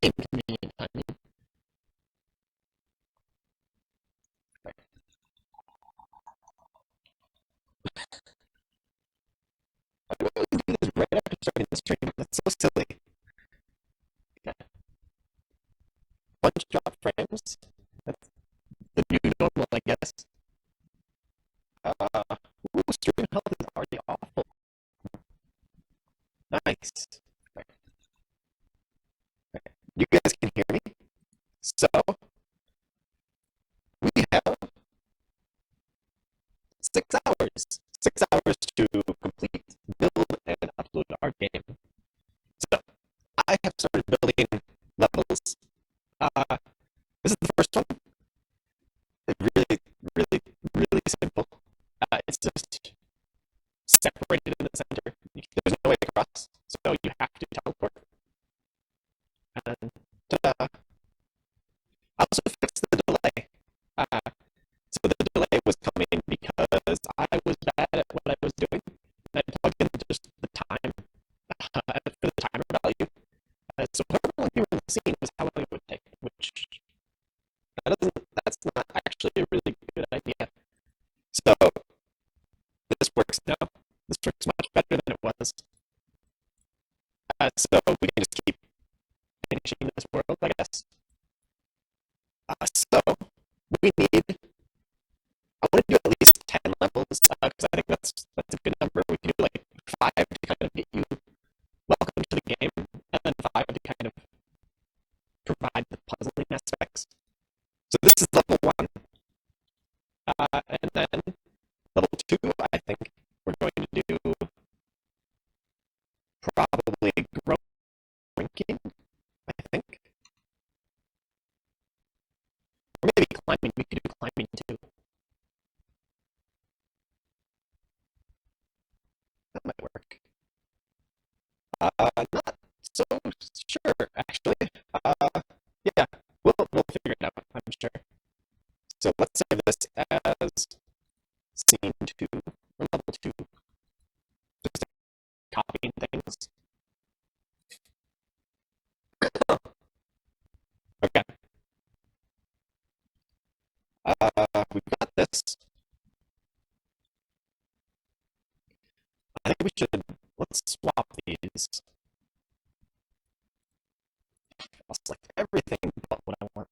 inconvenient timing. Right. I really do this right after starting the stream. That's so silly. Yeah. Bunch drop frames. That's the new normal, I guess. Stream health is already awful. Nice. Right. Right. You guys can hear me? So, we have 6 hours. 6 hours to complete, build, and upload our game. So, I have started building levels. This is the first one. It's really, really, really simple. It's just separated in the center. There's no way across, so you have to teleport. And ta-da! I also fixed the delay. Uh, so the delay was coming because I was bad at what I was doing. I plugged in just the time for the timer value. So however long you were in the scene was how long it would take, which that's not actually a really good idea. So this works now. This works much better than it was. So we can just keep finishing this world, I guess. So we need. I want to do at least 10 levels because I think that's a good number. We can do like 5 to kind of get you welcome to the game, and then 5 to kind of provide the puzzling aspects. So this is level 1, and then level 2. I think we're going to do probably drinking. I think, or maybe climbing. We could do climbing too. That might work. Not so sure actually. Yeah, we'll figure it out. I'm sure. So let's save this as scene 2 or level 2. Just copying things. Okay. We've got this. I think we should let's swap these. I'll select everything but what I want.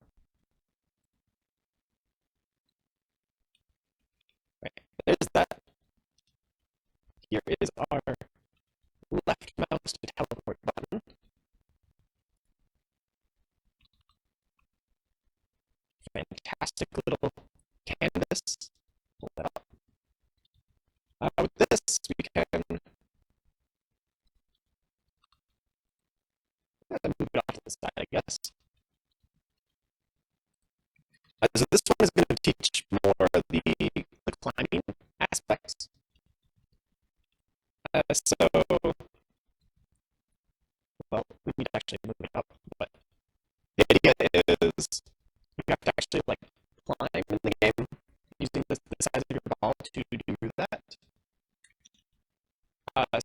Right. There's that. Here is our left mouse to teleport button. Fantastic little canvas. Pull that up. With this, we can move it off to the side, I guess. So this one is going to teach more the climbing aspects. So, well, we need to actually move it up, but the idea is you have to actually like climb in the game using the size of your ball to do that.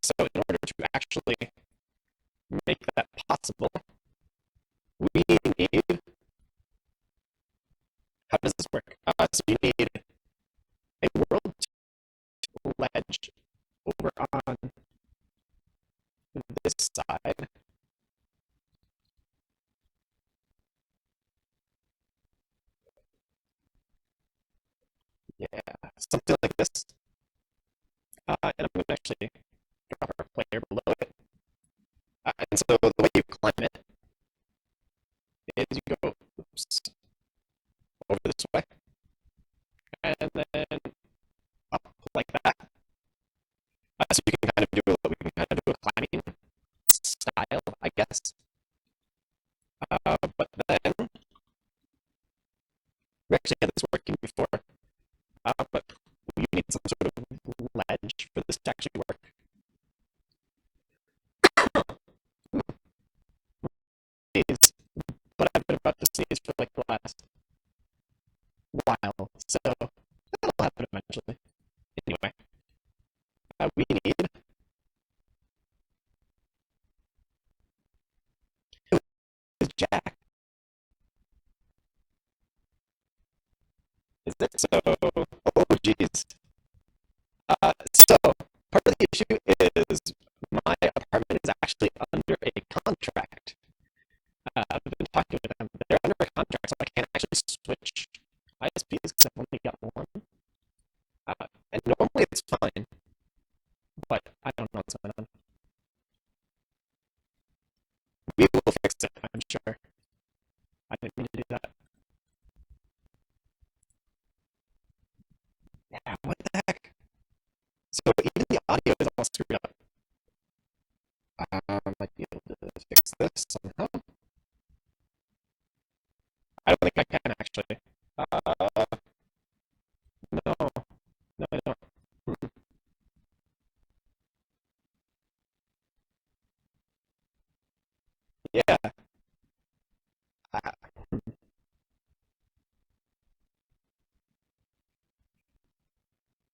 So in order to actually make that possible, we need. How does this work? So you need a world ledge over on this side. Yeah, something like this. And I'm going to actually drop our player below it. And so the way you climb it is you go oops, over this way, and then up like that. So you can kind of do we can kind of do a climbing style, I guess. But then we actually had this working before, but you need some sort of ledge for this to actually work. But I've been about to sneeze for like the last while, so that'll happen eventually. Anyway, we need Jack. Is it so? Oh, geez. So part of the issue is my apartment is actually under a contract. I've been talking with them. They're under a contract, so I can't actually switch ISPs because I've only got one. And normally it's fine, but I don't know what's going on. We will fix it, I'm sure. I didn't mean to do that. Yeah, what the heck? So even the audio is all screwed up. I might be able to fix this somehow. I don't think I can actually. No, no, I don't. Hmm. Yeah, I,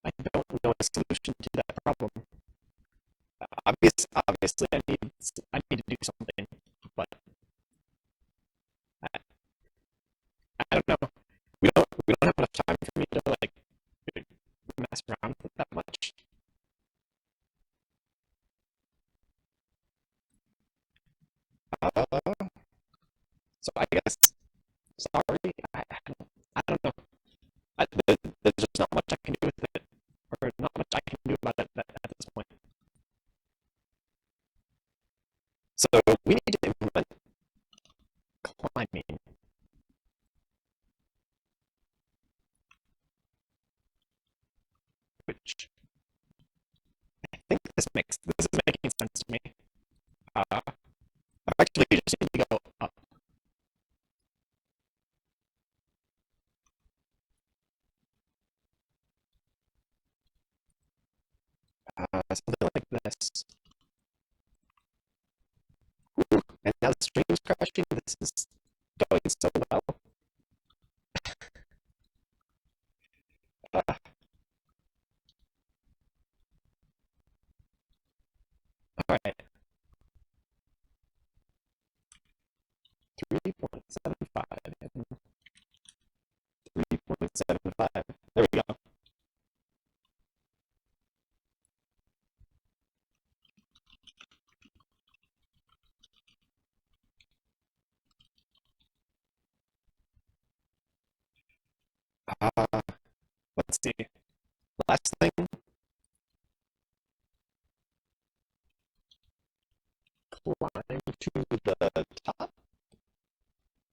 I don't know a solution to that problem. Obviously, I need to do something, but I, I don't know. We don't have enough time for me to like mess around with that much. Uh, so I guess sorry. I don't know. There's just not much I can do with it, or not much I can do about it at this point. So we need to implement climbing, which I think this is making sense to me. Effectively, you just need to go up. Something like this. Ooh, and now the stream's crashing. This is going so well. Uh, all right, 3.75 and 3.75. There we go. Uh, let's see. Last thing, climb to the top.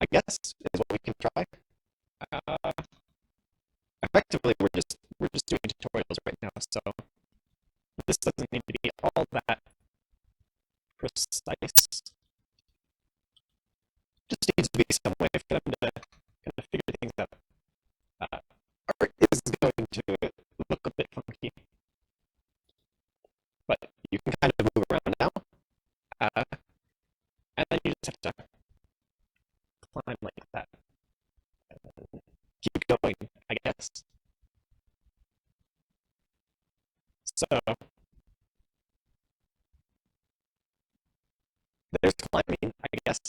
I guess is what we can try. Uh, effectively, we're just doing tutorials right now, so this doesn't need to be all that precise. Just needs to be some way for them to kind of figure things out. Art is going to look a bit funky, but you can kind of move around now, uh, and then you just have to climb like that. Keep going, I guess. So there's climbing, I guess,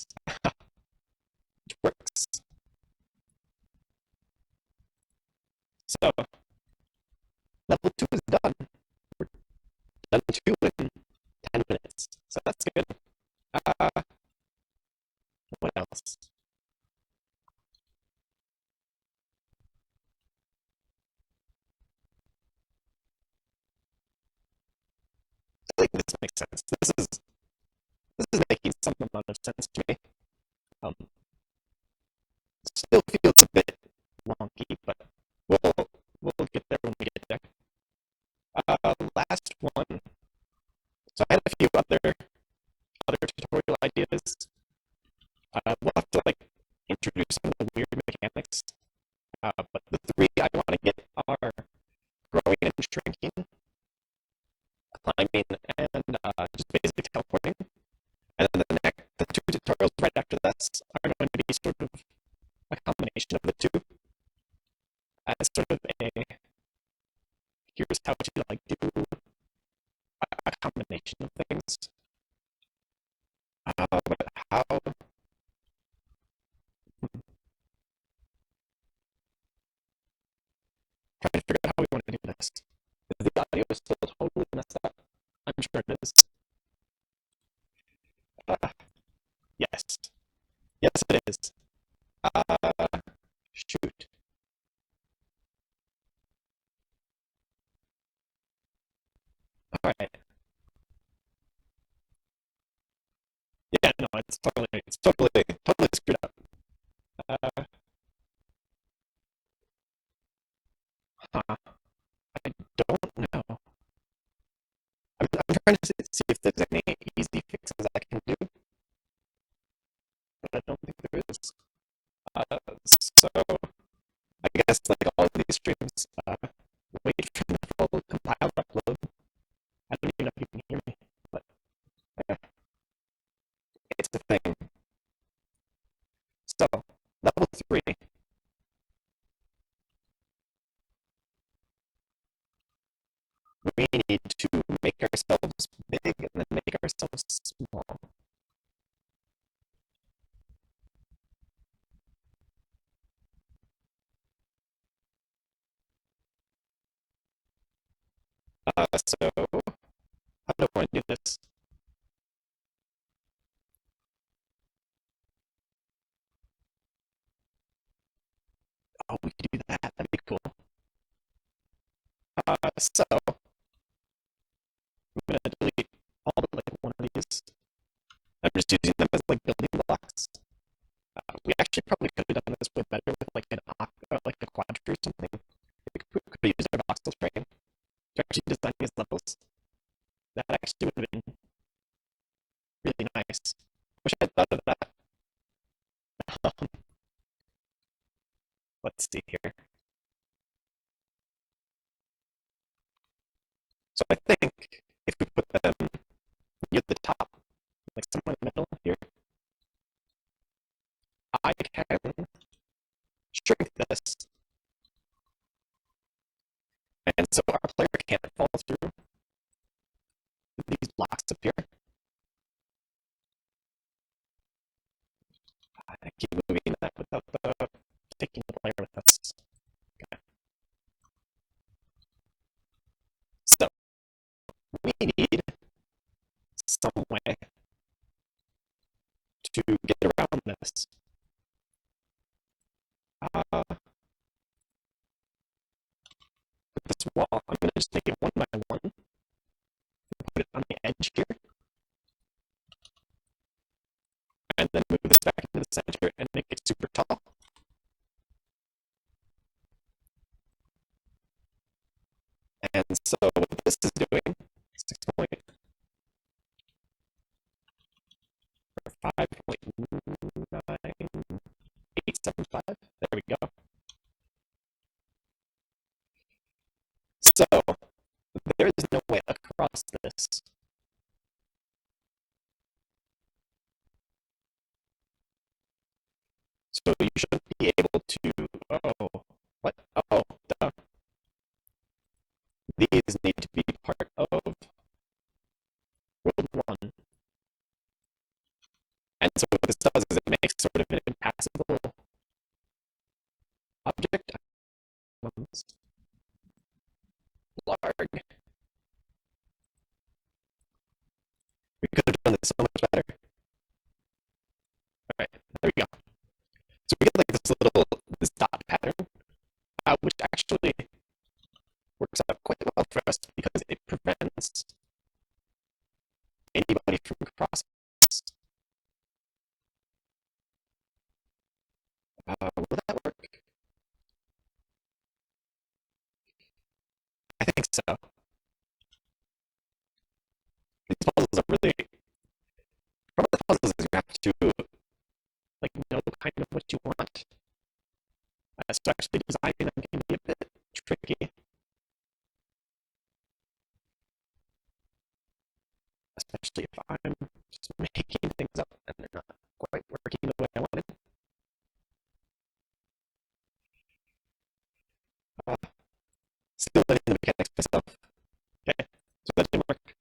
which works. So level 2 is done. We're done 2 in 10 minutes, so that's good. Uh, what else? I think this makes sense. This is making some amount of sense to me. Um, still feels a bit wonky, but we'll get there when we get there. Last one. So I had a few other tutorial ideas. We'll have to like introduce some of the weird mechanics. But the three I want to get are growing and shrinking, climbing, and just basically teleporting. And then the two tutorials right after this are going to be sort of a combination of the two, as sort of a here's how to like do a combination of things. But how this. Is the audio still totally messed up? I'm sure it is. Uh, yes. Yes, it is. Shoot. All right. Yeah, no, totally screwed up. Uh, huh. I don't know. I'm trying to see if there's any easy fixes I can do, but I don't think there is. So I guess like all of these streams, wait for the full compiled upload. I don't even know if you can hear me, but uh, it's a thing. So level 3, we need to make ourselves big and then make ourselves small. So how do I want to do this? Oh, we could do that. That'd be cool. So I'm gonna delete all but like one of these. I'm just using them as like building blocks. We actually probably could have done this way better with like like a quadrant or something. We could have used our voxel frame to actually design these levels. That actually would have been really nice. Wish I had thought of that. Um, let's see here. So I think if we put them near the top, like somewhere in the middle here, I can shrink this, and so our player can't fall through these blocks up here. I keep moving that without taking the player with us. Okay. So we need some way to get around this. With this wall, I'm going to just make it one by one, put it on the edge here, and then move this back into the center and make it super tall. And so what this is doing, 5.9875. There we go. So there is no way across this. So you should be able to. Oh, what? Oh, duh. These need to be part of world one. And so what this does is it makes sort of an impassable object. Large. We could have done this so much better. All right, there we go. So we get like this dot pattern, which actually works out quite well for us because it prevents anybody from crossing. Will that work? I think so. These puzzles are really. Part of the puzzles is you have to like know kind of what you want. So actually designing them can be a bit tricky, especially if I'm just making things up and they're not quite working the way I wanted. Uh, Still learning the mechanics myself. Okay, so that didn't work.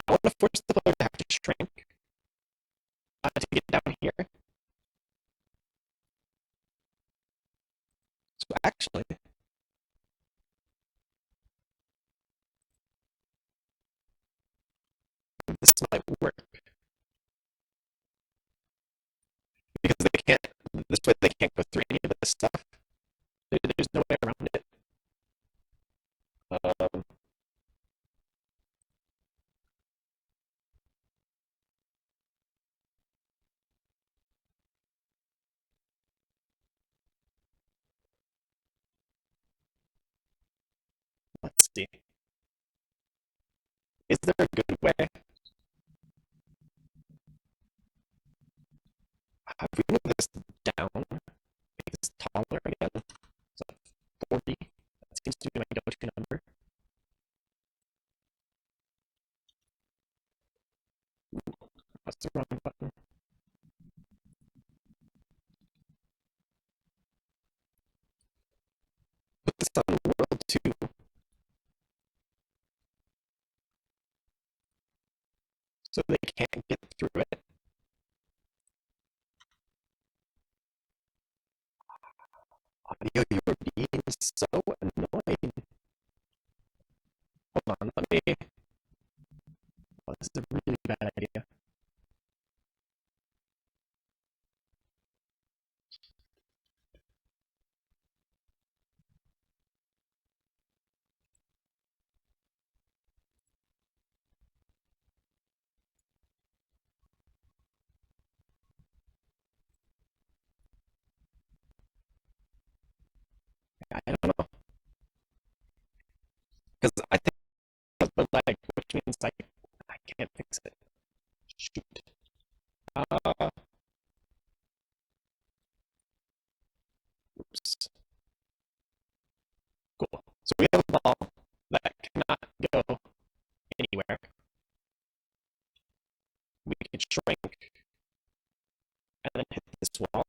I want to force the player to have to shrink to get down here. So actually, this might work because they can't. This way, they can't go through any of this stuff. There's no way around it. Um, let's see. Is there a good way? If we move this down, make this taller again, so 40. That seems to be my go-to number. What's the wrong button? Put this on world 2. So they can't get through it. Audio, you are being so annoying. Hold on, let me. Oh, this is a really bad idea. I don't know. Because I think it's the lag, which means like I can't fix it. Shoot. Oops. Cool. So we have a ball that cannot go anywhere. We can shrink and then hit this wall.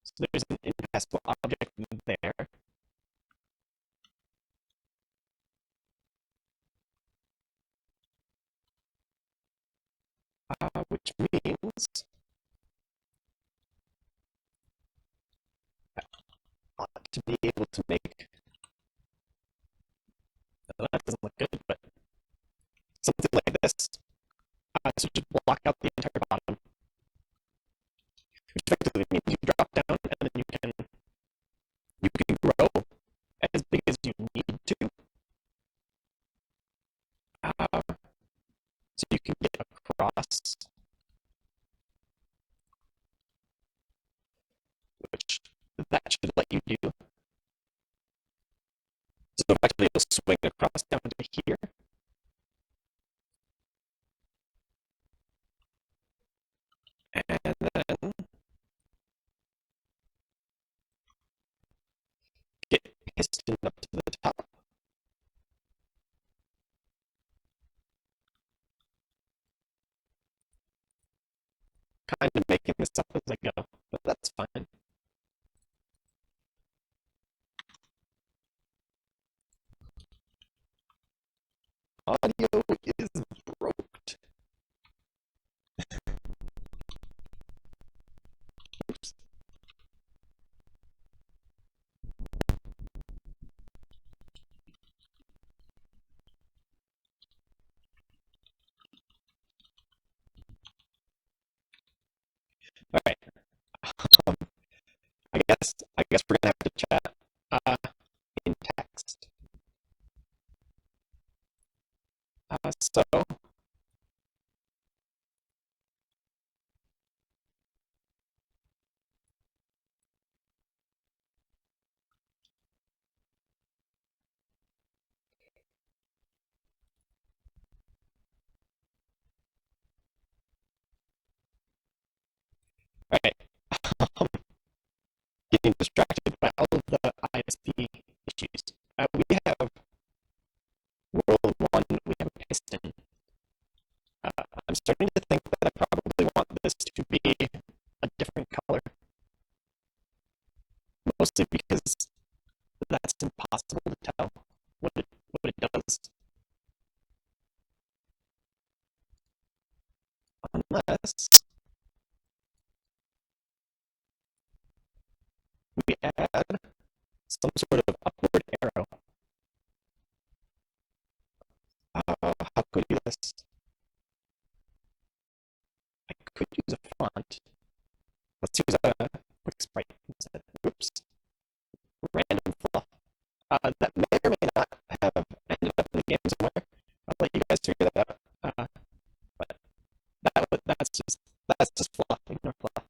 So there's an impassable object there. Which means I ought to be able to make. That doesn't look good, but something like this. So just block out the entire bottom, which effectively means you drop down and then you can grow as big as you need to. So you can get across, which that should let you do. So actually you'll swing across down to here. And then get piston up to the top. Kind of making this up as I go, but that's fine. Audio is broke. Oops. All right. Um, I guess we're gonna have to chat in text. So all right. Um, getting distracted by all of the ISP issues. We have world 1. We have a piston. I'm starting to think that I probably want this to be a different color. Mostly because that's impossible to tell what it does. Unless we add some sort of upward arrow. How could we do this? Let's use a quick sprite instead. Oops. Random fluff. That may or may not have ended up in the game somewhere. I'll let you guys figure that out. But that's just fluff. Ignore fluff.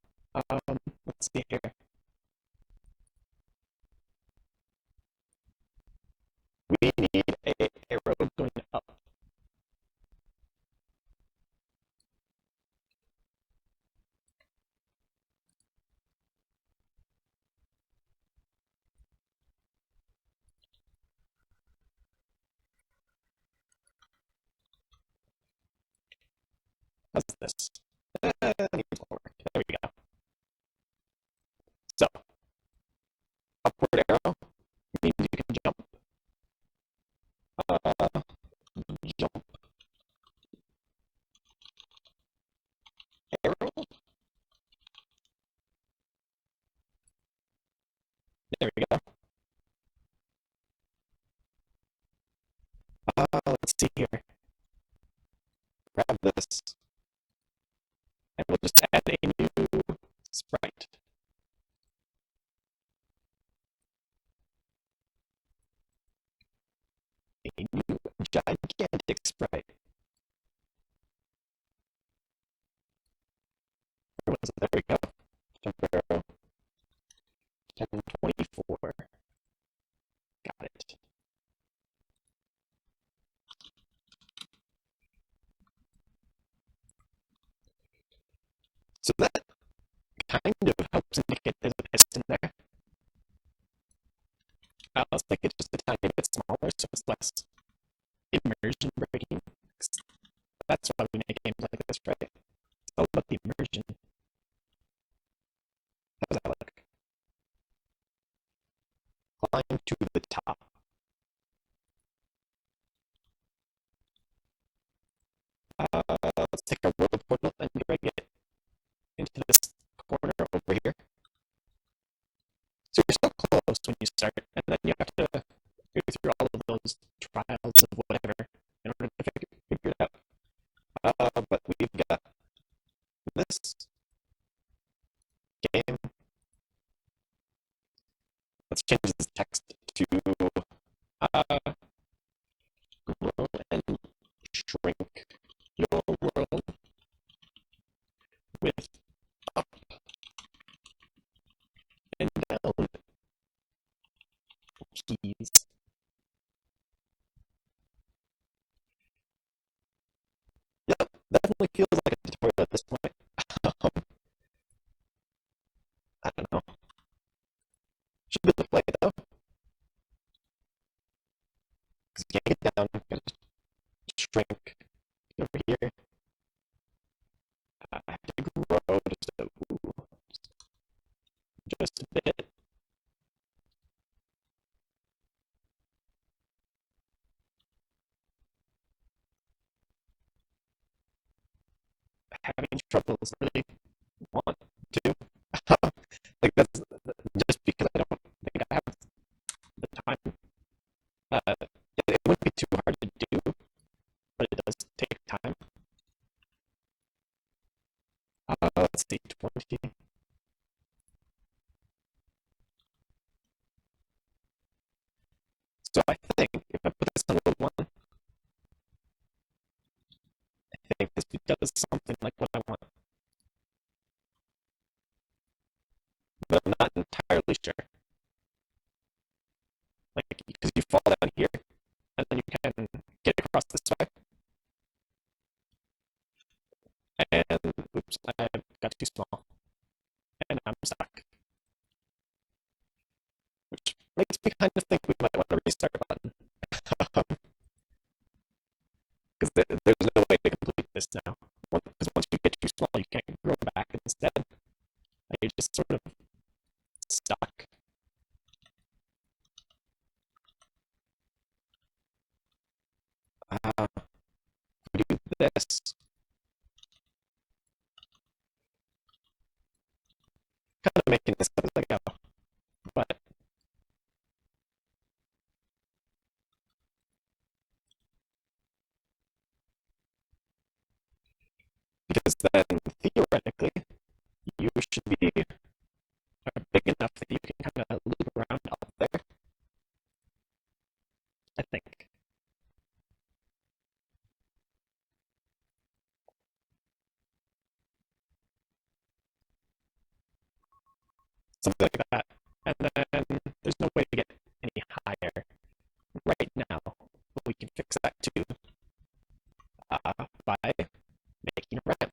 Let's see here. We need a arrow going up. How's this? Needs more work. There we go. So, upward arrow means you can jump. Jump arrow. There we go. Let's see here. Grab this, and we'll just add a new sprite. A new gigantic sprite. There we go. Jump arrow. 1024. Got it. So that kind of helps indicate there's a piston there. Let's make it just a tiny bit smaller so it's less immersion breaking. That's why we make games like this, right? It's all about the immersion. How does that look? Climb to the top. Let's take a road portal and drag it into this corner over here. So you're so close when you start, and then you have to go through all of those trials of whatever in order to figure it out. But we've got this game. Let's change this text to grow and shrink your world with up and down keys. Yep, definitely feels like a tutorial at this point. I don't know. Should be able to play it though. Because you can't get down, you can shrink over here. I have to grow just a bit. Having troubles really want to. Like that's just because I don't think I have the time. It wouldn't be too hard to do, but it does take time. Let's see, 20. So I think if I put this on row 1, I think this does something like what I want. But I'm not entirely sure. Like, because you fall down here, and then you can get across this way. And oops, I got too small. And I'm stuck. Which makes me kind of think we might want to restart a button. Because there's no way to complete this now. Because once you get too small, you can't grow back instead. Like, you're just sort of stuck. We do this. Kind of making this up as I go. But because then theoretically you should be something like that. And then there's no way to get any higher right now, but we can fix that too by making a ramp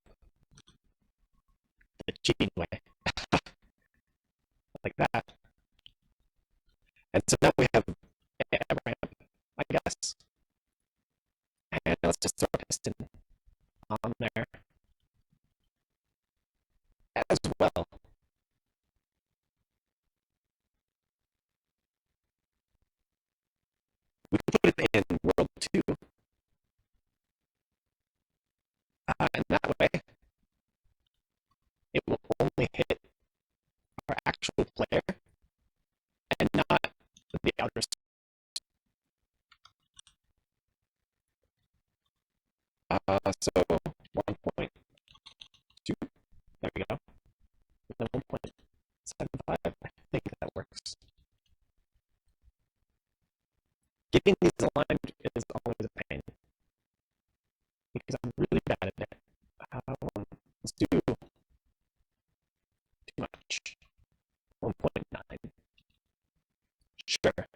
the cheating way, like that. And so now we have a ramp, I guess. And let's just throw a piston on there as well. We can put it in world 2, and that way it will only hit our actual player and not the outer. So 1.2, there we go. And then 1.75, I think that works. Getting these aligned is always a pain because I'm really bad at it. Let's do too much. 1.9. Sure.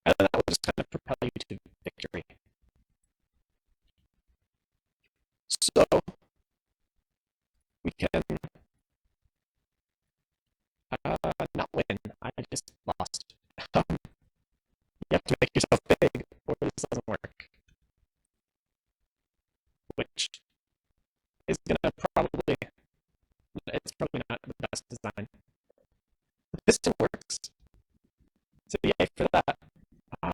And then that will just kind of propel you to victory. So we can not win. I just lost. You have to make yourself big or this doesn't work. Which is gonna probably, it's probably not the best design. The piston works. So yay for that. I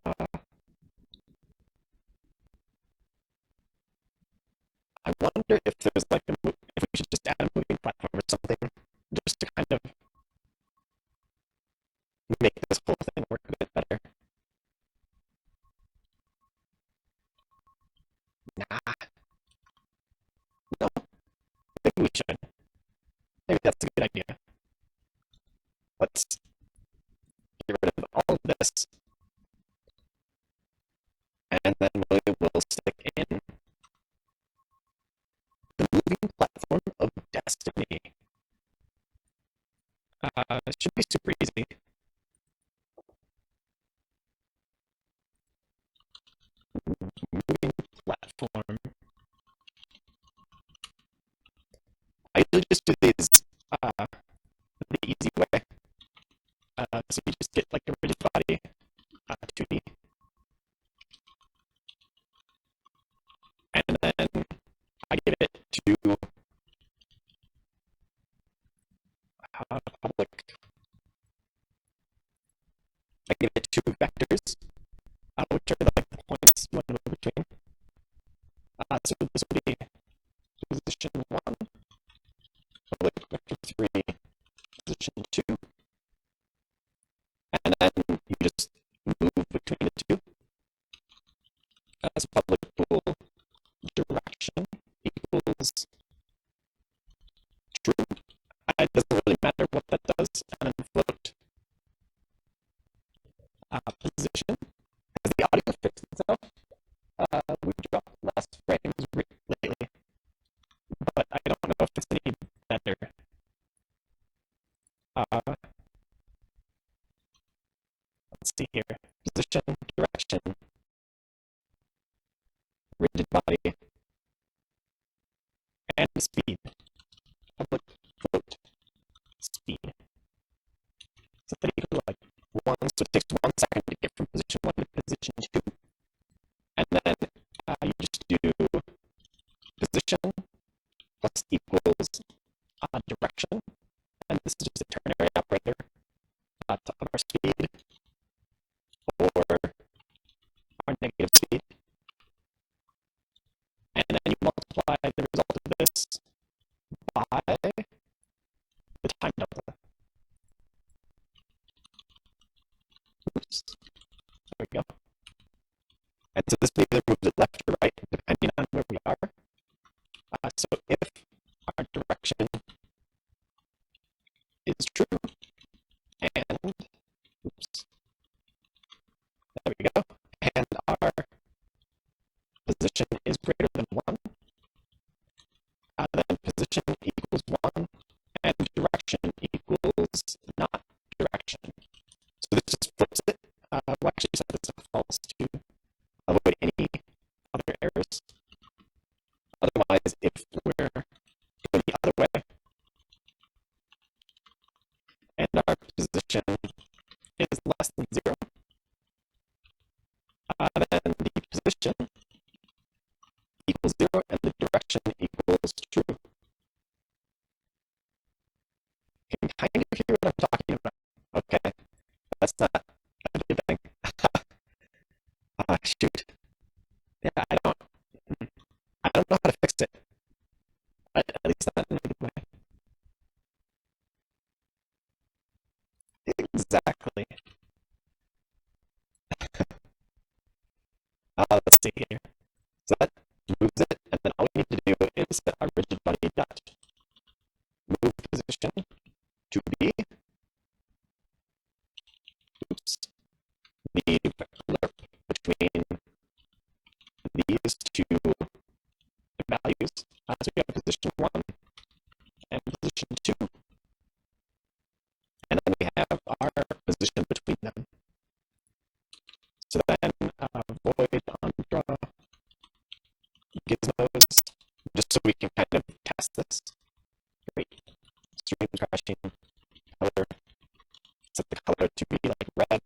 wonder if there's like if we should just add a moving platform or something, just to kind of make this whole thing work a bit better. Nah, no, maybe we should. Maybe that's a good idea. Let's get rid of all of this, and then we will stick in the moving platform of destiny. It should be super easy. Moving platform. I usually just do these the easy way. So you just get like a rigid body 2D. And then I give it to public. I give it two vectors, which are like the points you want to move between. So this would be position 1, public vector 3, position 2. And then you just move between the two. As public pool direction equals true. It doesn't really matter what that does. And then float position. As the audio fixed itself, we dropped less frames lately. But I don't know if it's any better. Let's see here. Position, direction, rigid body, and speed. Public float speed. Something equal to like 1, so it takes 1 second to get from position 1 to position 2. And then you just do position plus equals direction. And this is just a ternary operator to up our speed or our negative speed. And then you multiply the result of this by the time delta. Oops. There we go. And so this either moves it left or right, depending on where we are. So if our direction is true, and oops, there we go, and our position is greater than 1, then position equals 1, and direction equals not can kind of hear what I'm talking about. Okay, that's not a good thing. Shoot. Yeah, I don't know how to fix it. At least not in a good way. Exactly. Let's see here. So that moves it, and then all we need to do is set our rigid body dot move position to be, oops, the lerp between these two values. So we have position 1 and position 2. And then we have our position between them. So then void undraw gizmos, just so we can kind of test this. Great. Stream crashing color. Set the color to be like red.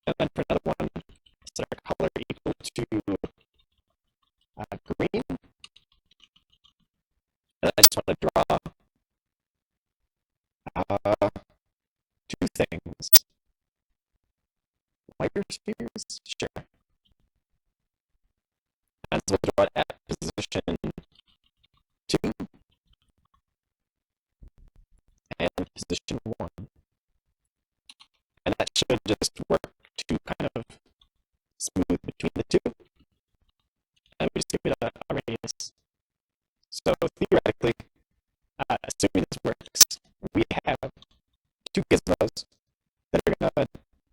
And then for another one, set our color equal to green. And I just want to draw two things. Wire spheres? Sure. And so we'll draw it at position 2 and position 1. And that should just work to kind of smooth between the two. And we just give it a radius. So theoretically, assuming this works, we have two gizmos that are going to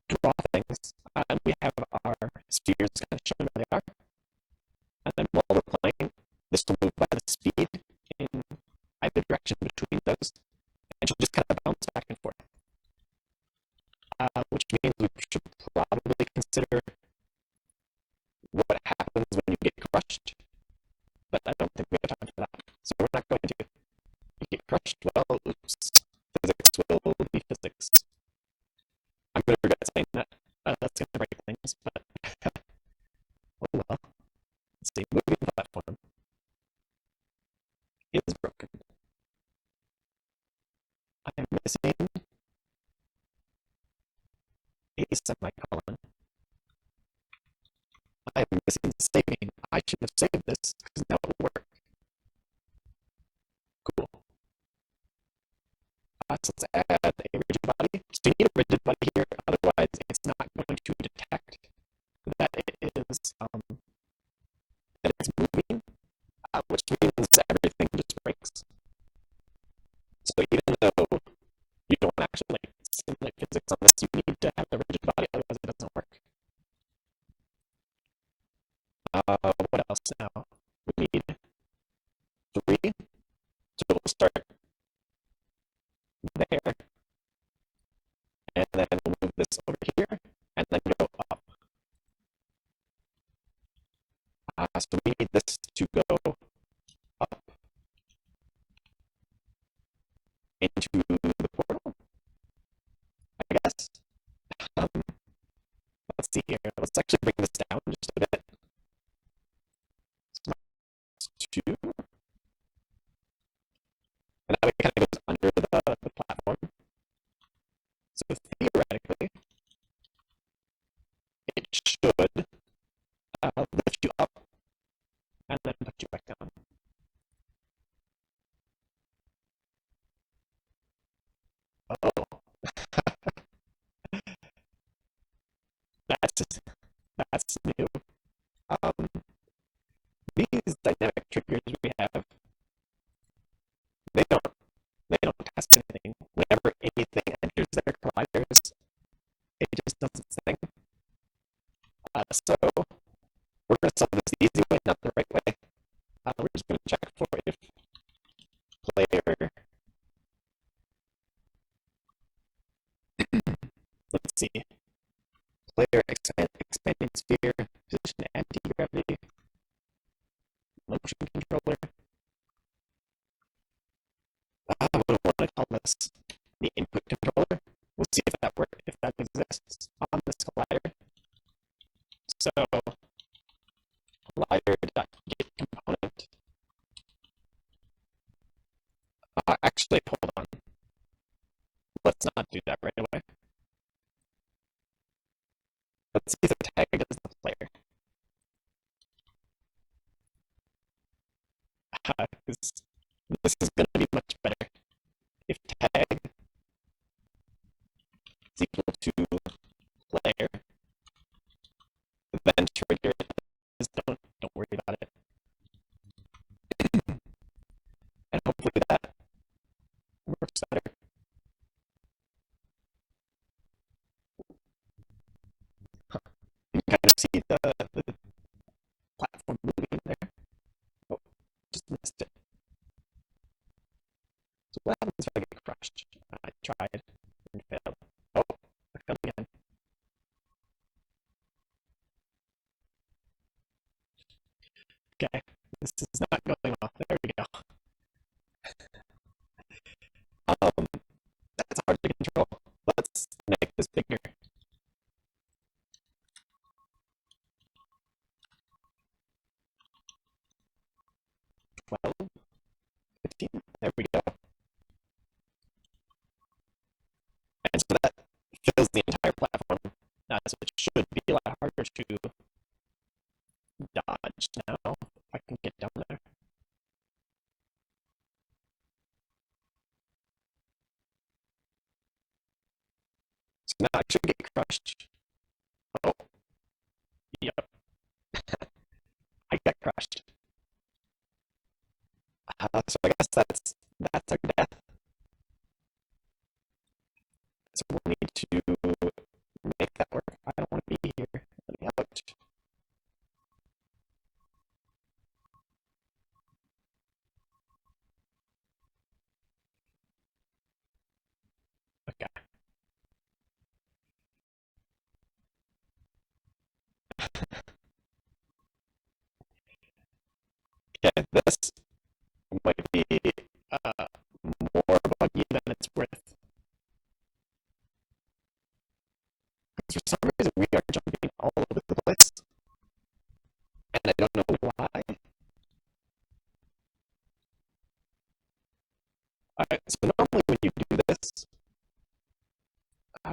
draw things, and we have our spheres kind of showing where they are. And then while we're playing, this will move by the speed in either direction between those, and should just kind of bounce back and forth. Which means we should probably consider what happens when you get crushed, but I don't think we have time for that, so we're not going to. You get crushed, well, oops, physics will be physics. I'm going to regret saying that. That's going to break things, but oh well. Let's see, moving platform is broken. I am missing a semicolon. I am missing saving. I should have saved this because now it will work. Cool. So let's add a rigid body. So you need a rigid body here, otherwise it's not going to detect that it's moving, which means everything just breaks. So even though you don't actually simulate physics on this, you need to have a rigid body, otherwise it doesn't work. What else now? We need 3. So we'll start there. And then we'll move this over here, and then go up. So we need this to go up into the portal, I guess. Let's see here. Let's actually bring this down just a bit. So 2. And now it kind of goes under the platform. So theoretically, it should lift you up and then put you back down. Oh, that's new. These dynamic triggers we have, they don't test anything. Whenever anything enters their colliders, it just does its thing. So we're going to solve this the easy way, not the right way. We're just going to check for if player. Let's see. Player expanding sphere, position anti-gravity, motion controller. What do I want to call this? The input controller. We'll see if that works, if that exists on this collider. So collider.get component. Actually, hold on. do that right away. Let's see if the tag does the player. This is going to be much better. If tag is equal to player, then trigger it. Just don't worry about it. And hopefully that works better. You can kind of see the platform moving there. Oh, just missed it. So what happens if I get crushed? I tried and failed. Oh, I failed again. Okay, this is not going well. There we go. Um, that's hard to control. Let's make this bigger. 12, 15. There we go. And so that fills the entire platform. So it should be a lot harder to dodge now. If I can get down there. So now I should get crushed. Oh, yep. I got crushed. So I guess that's our death. So we'll need to make that work. I don't want to be here. Let me out. Okay. Okay, this might be more buggy than it's worth. Because for some reason we are jumping all over the place. And I don't know why. Alright, so normally when you do this,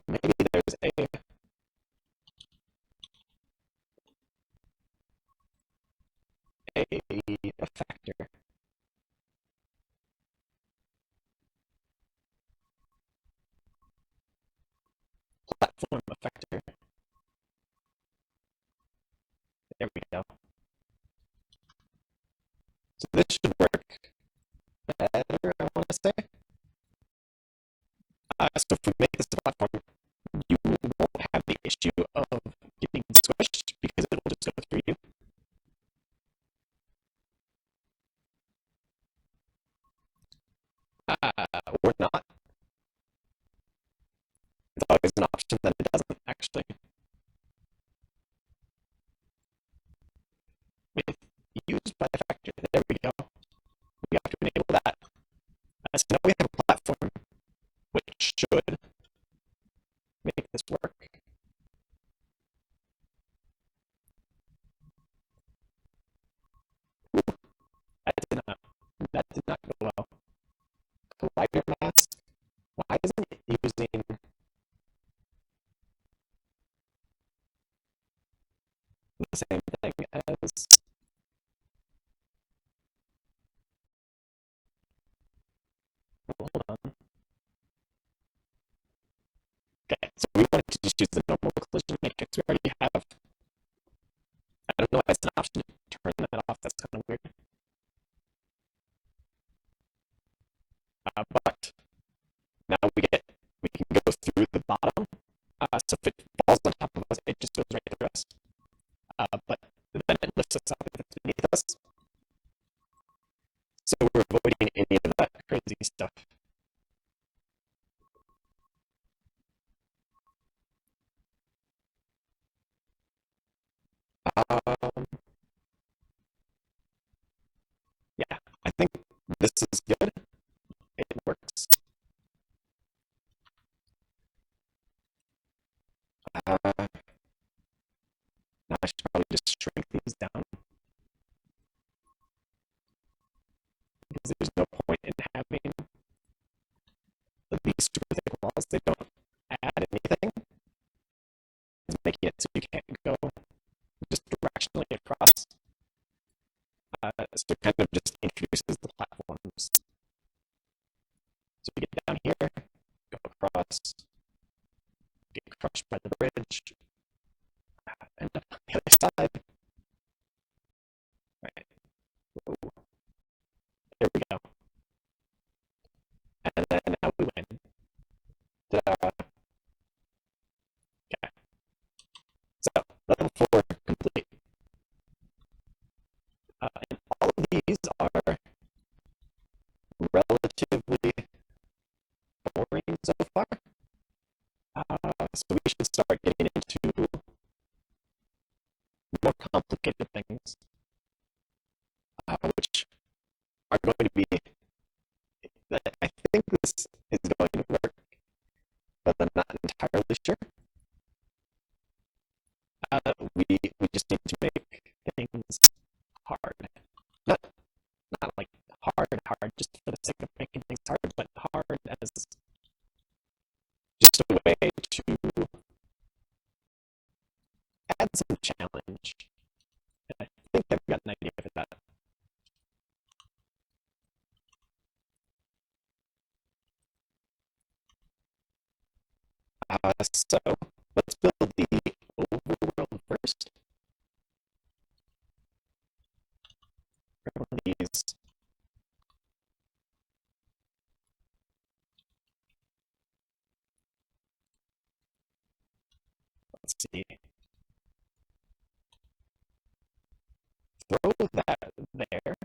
maybe there's a factor. Platform effector. There we go. So this should work better, I want to say. So if we make this a platform, you won't have the issue of getting squished because it will just go through you. Or not. It's always an option that it doesn't actually. With used by factor, there we go. We have to enable that. So now we have a platform which should make this work. Ooh, that did not go well. Collider mask. Why isn't it using the same thing as hold on. Okay, so we wanted to just use the normal collision matrix we already have. I don't know why it's an option to turn that off. That's kind of weird. But now we can go through the bottom. So if it falls on top of us, it just goes right through us. But then it lifts us up if it's beneath us. So we're avoiding any of that crazy stuff. Yeah, I think this is good. It works. Now I should probably just shrink these down because there's no point in having these super thick walls. They don't introduces the platforms. So we get down here, go across, get crushed by the bridge, end up on the other side. Right. Ooh, there we go. And then now we win. Okay. So level 4 complete. And all of these are relatively boring so far. So we should start getting into more complicated things, which are going to be. I think this is going to work, but I'm not entirely sure. We just need to make things hard, not not like hard just for the sake of making things hard, but hard as just a way to add some challenge. And I think I've got an idea for that. So let's build the overworld first. One of these. Let's see. Throw that there.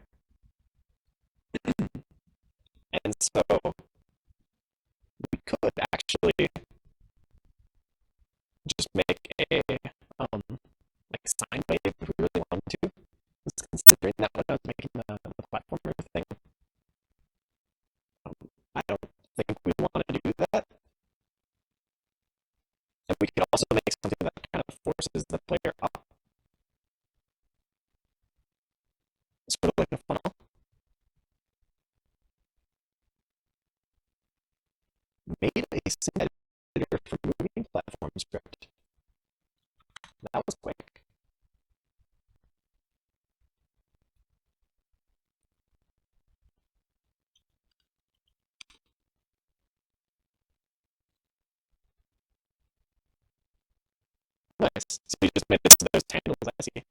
And so we could actually just make a like sine wave if we really wanted to. Just considering that when I was making the platformer thing, I don't think we want to do that. And we could also make something that kind of forces the player up. Sort of like a funnel. Made a sync editor for moving platform script. That was quick. Nice. So you just made it so there's handles, I see.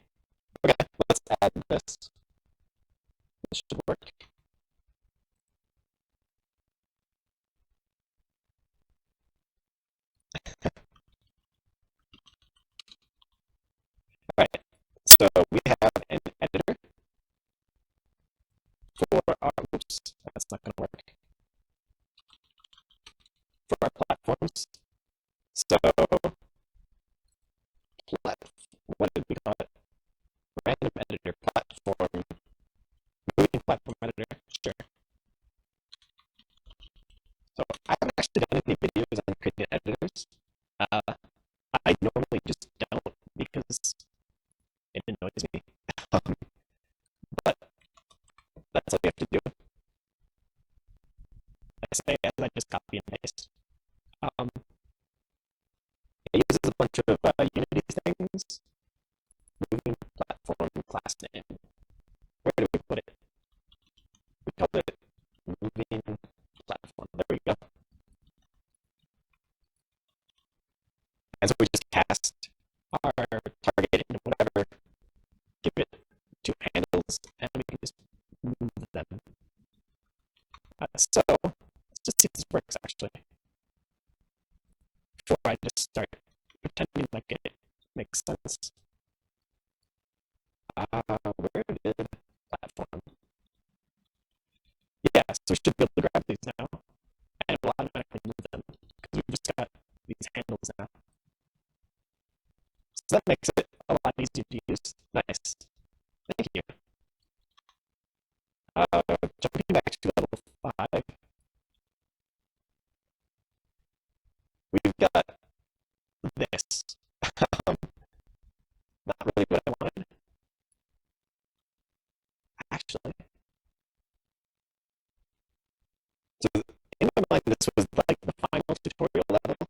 Okay, let's add this. This should work. Alright, so we have an editor for our, oops, that's not going to work, for our platforms. So, what did we call it? Random editor platform, moving platform editor, sure. So I haven't actually done any videos on creating editors. I normally just don't because it annoys me. But that's all you have to do. I say as I just copy and paste. It uses a bunch of Unity things. Moving platform class name. Where do we put it? We call it moving platform. There we go. And so we just cast our target into whatever, give it two handles, and we can just move them. So let's just see if this works actually. Before I just start pretending like it makes sense. Where did platform? Yeah, so we should be able to grab these now, and we'll automatically move them because we've just got these handles now. So that makes it a lot easier to use. Nice. Thank you. Jumping back to level 5, we've got this. Not really what I wanted. Actually, so in my mind, this was like the final tutorial level,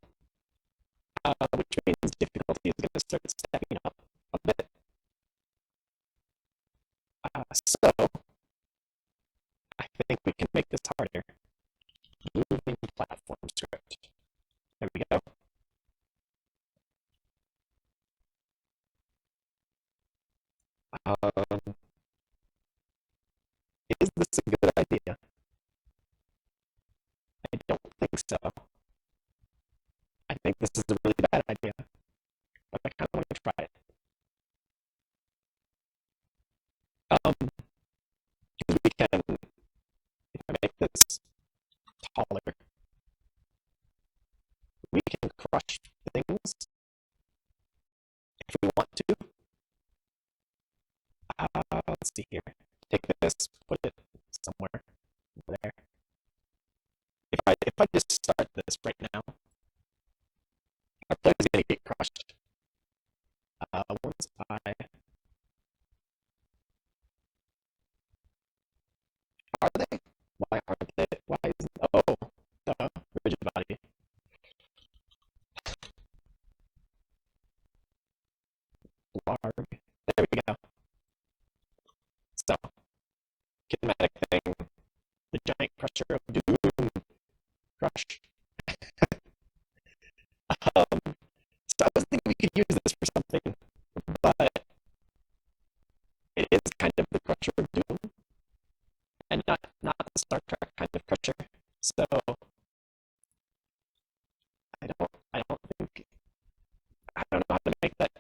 which means difficulty is going to start stepping up a bit. So think we can make this harder. Moving platform script. There we go. Um, is this a good idea? I don't think so. I think this is a really bad idea, but I kind of want to try it. Um, we can, if I make this taller, we can crush things if we want to. Let's see here. Take this, put it somewhere over there. If I just start this right now, our plane is going to get crushed. Once I are they? Why aren't they? Why is oh the rigid body? Larg. There we go. So kinematic thing, the giant crusher of doom. Crush. So I was thinking we could use this for something, but it is kind of the crusher of doom, and not the Star Trek kind of crusher. So I don't think I don't know how to make that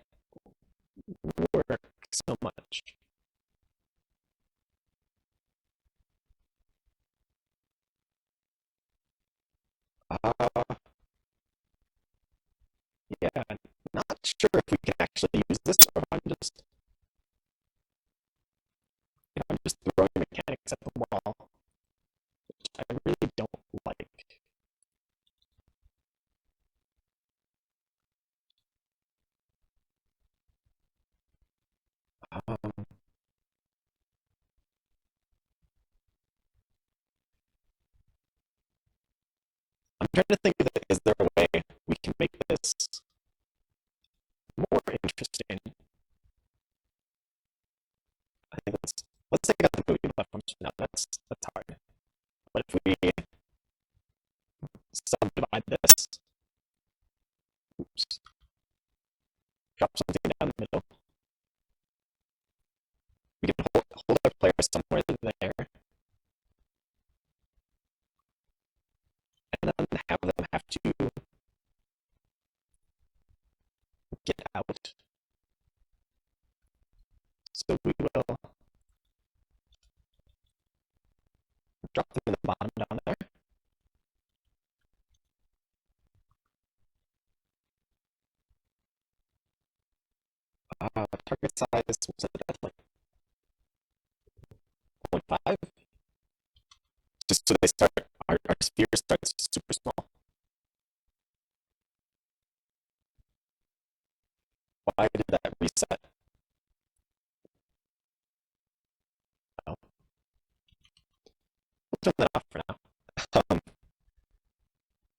work so much. Uh, yeah, not sure if we can actually use this or if I'm just throwing mechanics at the wall, which I really don't like. Um, I'm trying to think of it. Is there a way we can make this more interesting? I think let's take out the movie platforms. No, that's hard. But if we subdivide this, oops, drop something down the middle, we can hold our player somewhere there, and then have them have to get out. So we will drop them in the bottom down there. Target size, what's it, like 0.5? Just so they start, our sphere starts super small. Why did that reset? Oh, we'll turn that off for now. Um,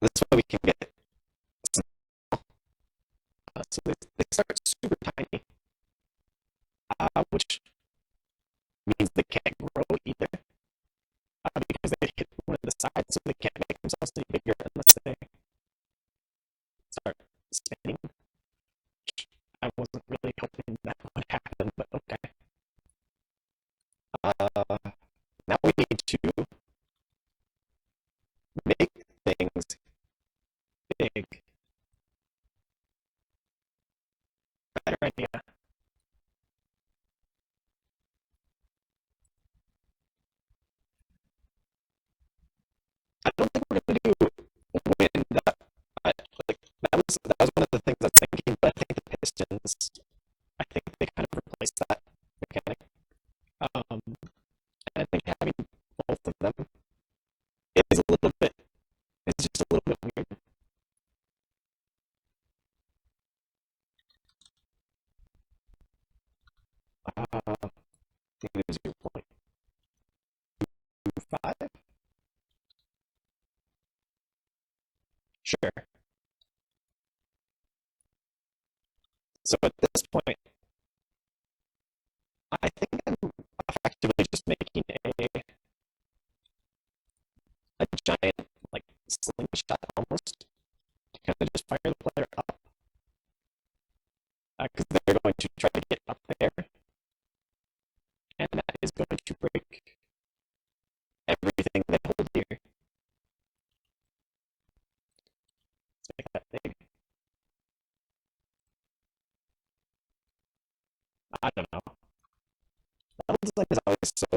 this way we can get some, so they start super tiny, which means they can't grow either, because they hit one of the sides, so they can't make themselves any bigger unless they start spinning. I wasn't really hoping that would happen, but okay. Now we need to make things big. Better idea. I don't think we're gonna do wind. Like that was one of the things I was thinking, but I think the pistons. I think they kind of replaced that mechanic. And I think having both of them is a little bit. It's just a little bit weird. I think it was your point. 5. Sure. So at this point, I think I'm effectively just making slingshot almost to kind of just fire the player up because they're going to try to get up there, and that is going to break everything they hold dear. Let's make that big. I don't know. Level design is always so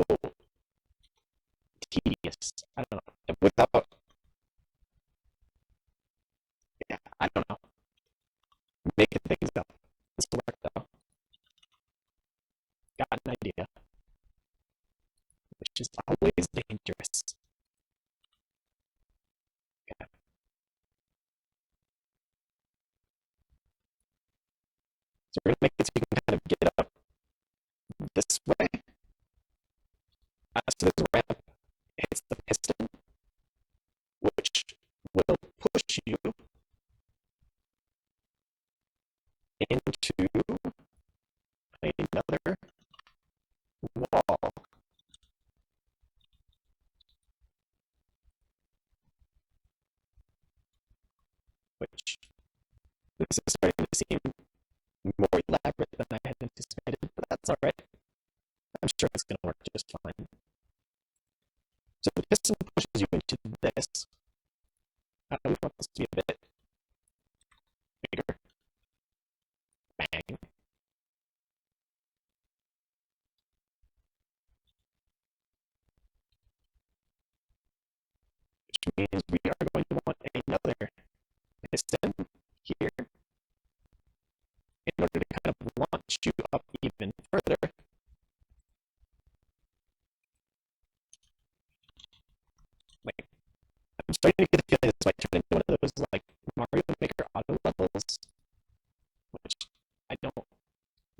tedious. I don't know. Without, yeah, I don't know. Making things up. This will work though. Got an idea, which is always dangerous. Okay. So we're gonna make it so you can kind of get up this way. So this ramp hits the piston, which will push you into another wall, which this is starting to seem more elaborate than I had anticipated, but that's alright. I'm sure it's going to work just fine. So the piston pushes you into this. We want this to be a bit bigger. Bang. Which means we are going to want another piston here in order to kind of launch you up even further. Like, I'm starting to get the feeling this might turn into one of those like Mario Maker auto levels, which I don't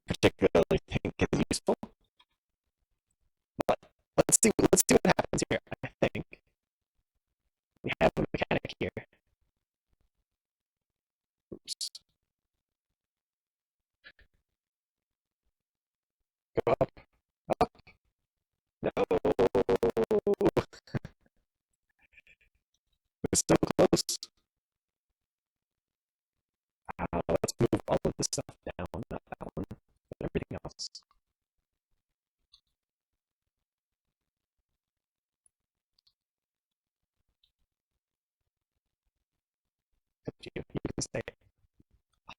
particularly think is useful. But let's see what happens here. I think we have a mechanic here. Oops. Go up. Up. No. We're so close. Let's move all of this stuff down. Not that one, but everything else. You can stay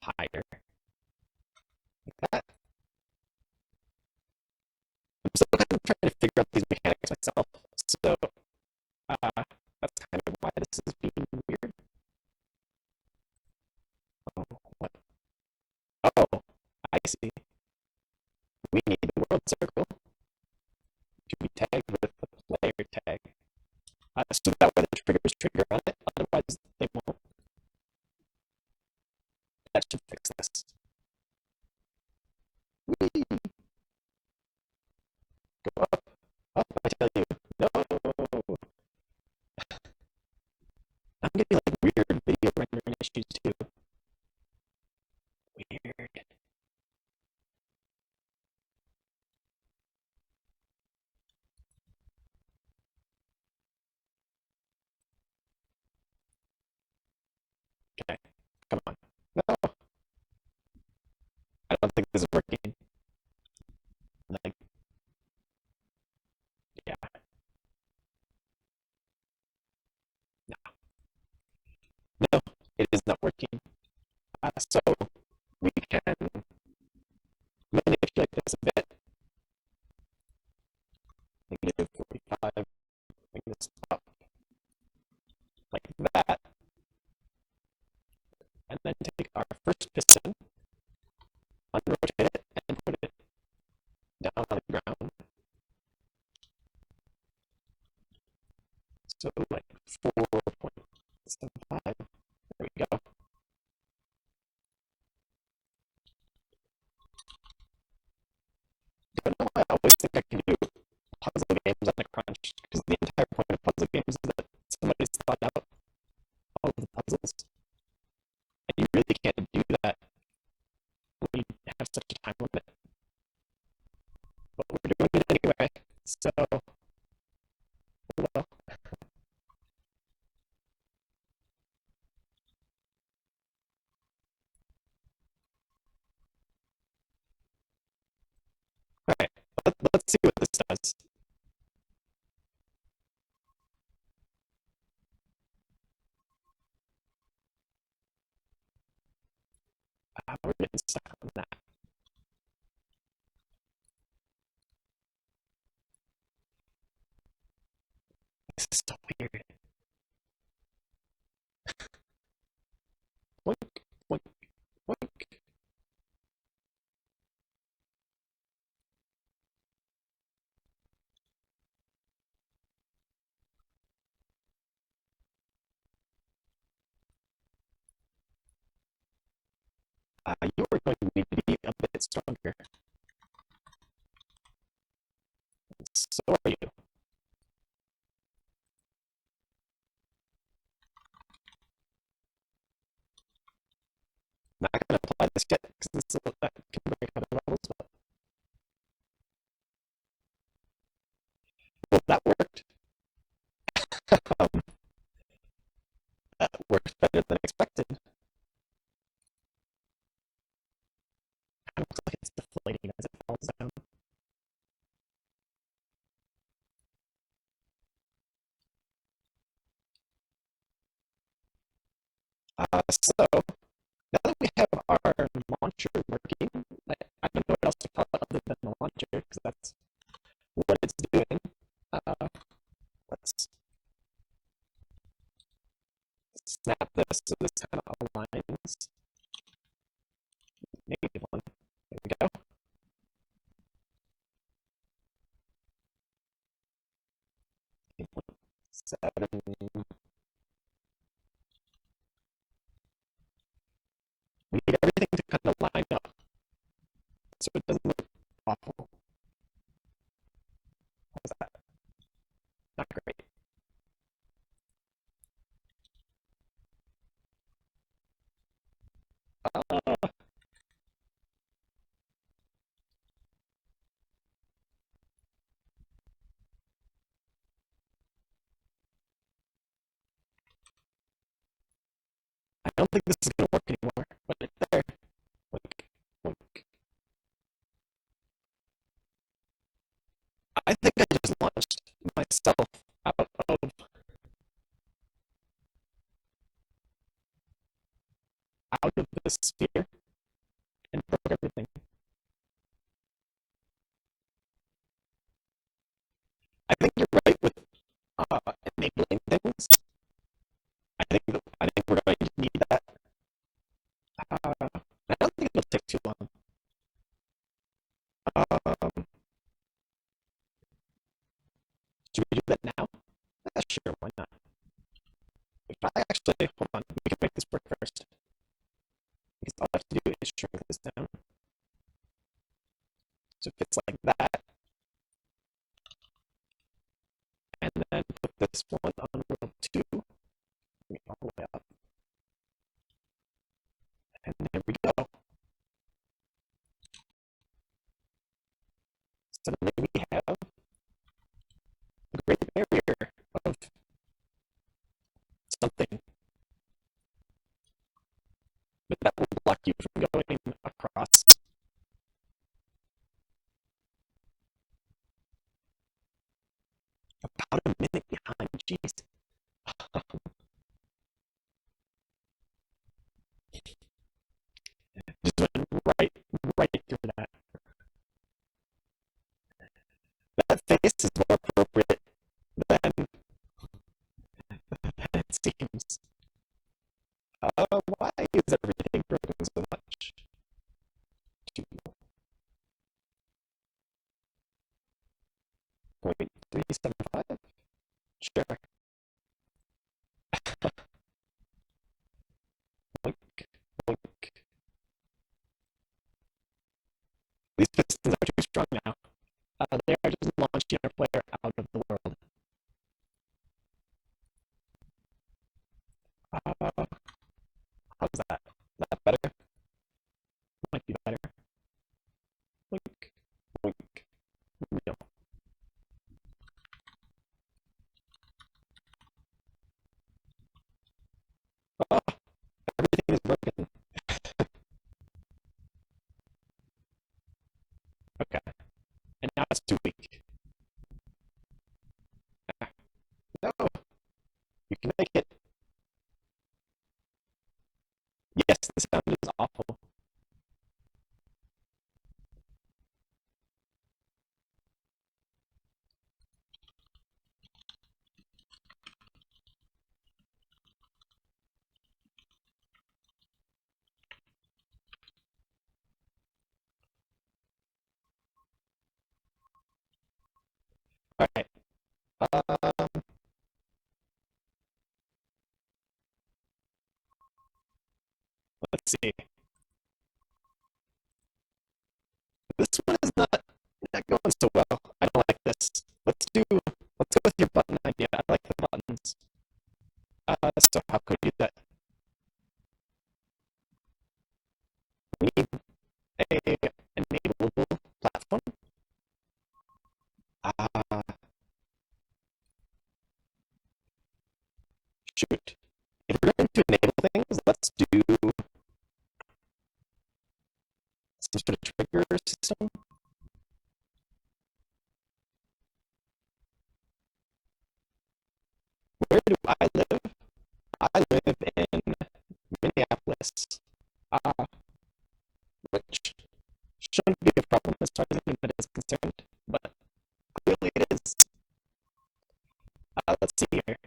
higher. Like that. I'm still kind of trying to figure out these mechanics myself. So that's kind of why this is being weird. Oh, what? Oh, I see. We need the world circle to be tagged with the player tag. So that way the triggers trigger on it, otherwise they won't. That should fix this. Whee! Go up, up, I tell you. No! I'm getting like weird video rendering issues too. Weird. Okay, come on. No, I don't think this is working. Like, yeah, no, no, it is not working. So we can manipulate this a bit. -45, bring this up like that, and then take our first piston, unrotate it, and put it down on the ground. So like 4.75. There we go. I don't know why I always think I can do puzzle games on a crunch, because the entire point of puzzle games is that somebody's thought out all of the puzzles. And you really can't do that when you have such a time limit. But we're doing it anyway. So, well, let's see what this does. We're getting stuck on that. This is so weird. Boink, boink, boink. You are going to need to be a bit stronger. So are you. Not going to apply this yet because this is that can break other levels. But well, that worked. um, that worked better than expected. It looks like it's deflating as it falls down. So now that we have our launcher working, I don't know what else to call it other than the launcher because that's what it's doing. Let's snap this so this kind of aligns. -1. There we go. -7. We need everything to kind of line up so it doesn't look awful. How's that? Not great. Uh, I don't think this is going to work anymore, but it's there. Look, look. I think I just launched myself out of the sphere and broke everything. I think you're right with enabling things. I think we're going to need that. I don't think it'll take too long. Um, should we do that now? Sure, why not? Actually, hold on. We can make this work first. Because all I have to do is shrink this down. So if it's like that, and then put this one on row 2, all the way up. And there we go. Suddenly we have a great barrier of something. But that will block you from going across. About a minute behind, jeez. Just went right through that. That face is more appropriate than it seems. Why is everything broken so much? 2.375? Sure. Boink, boink. These pistons are too strong now. They are just launching our player out of the world. How's that? Is that better? Might be better. Boink, boink. No. Oh, everything is broken. Okay. And now it's too weak. Let's see. This one is not going so well. I don't like this. Let's go with your button idea. I like the buttons. So how could we do that? We need a enableable platform. Uh, Shoot. If we're going to enable things, let's do some sort of trigger system. Where do I live? I live in Minneapolis, which shouldn't be a problem as far as anybody is concerned, but clearly it is. Let's see here.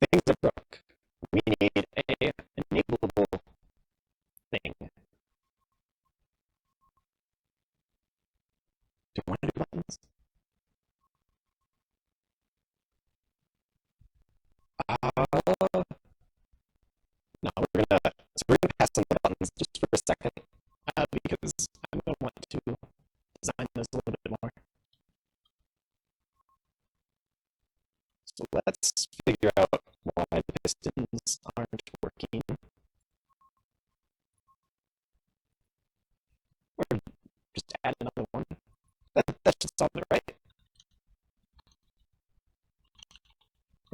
Things are broke. We need a enableable thing. Do you want to do buttons? Uh, no, we're gonna pass on the buttons just for a second, because I'm gonna want to design this a little bit more. So let's figure out why the pistons aren't working. Or just add another one. That should solve it, right?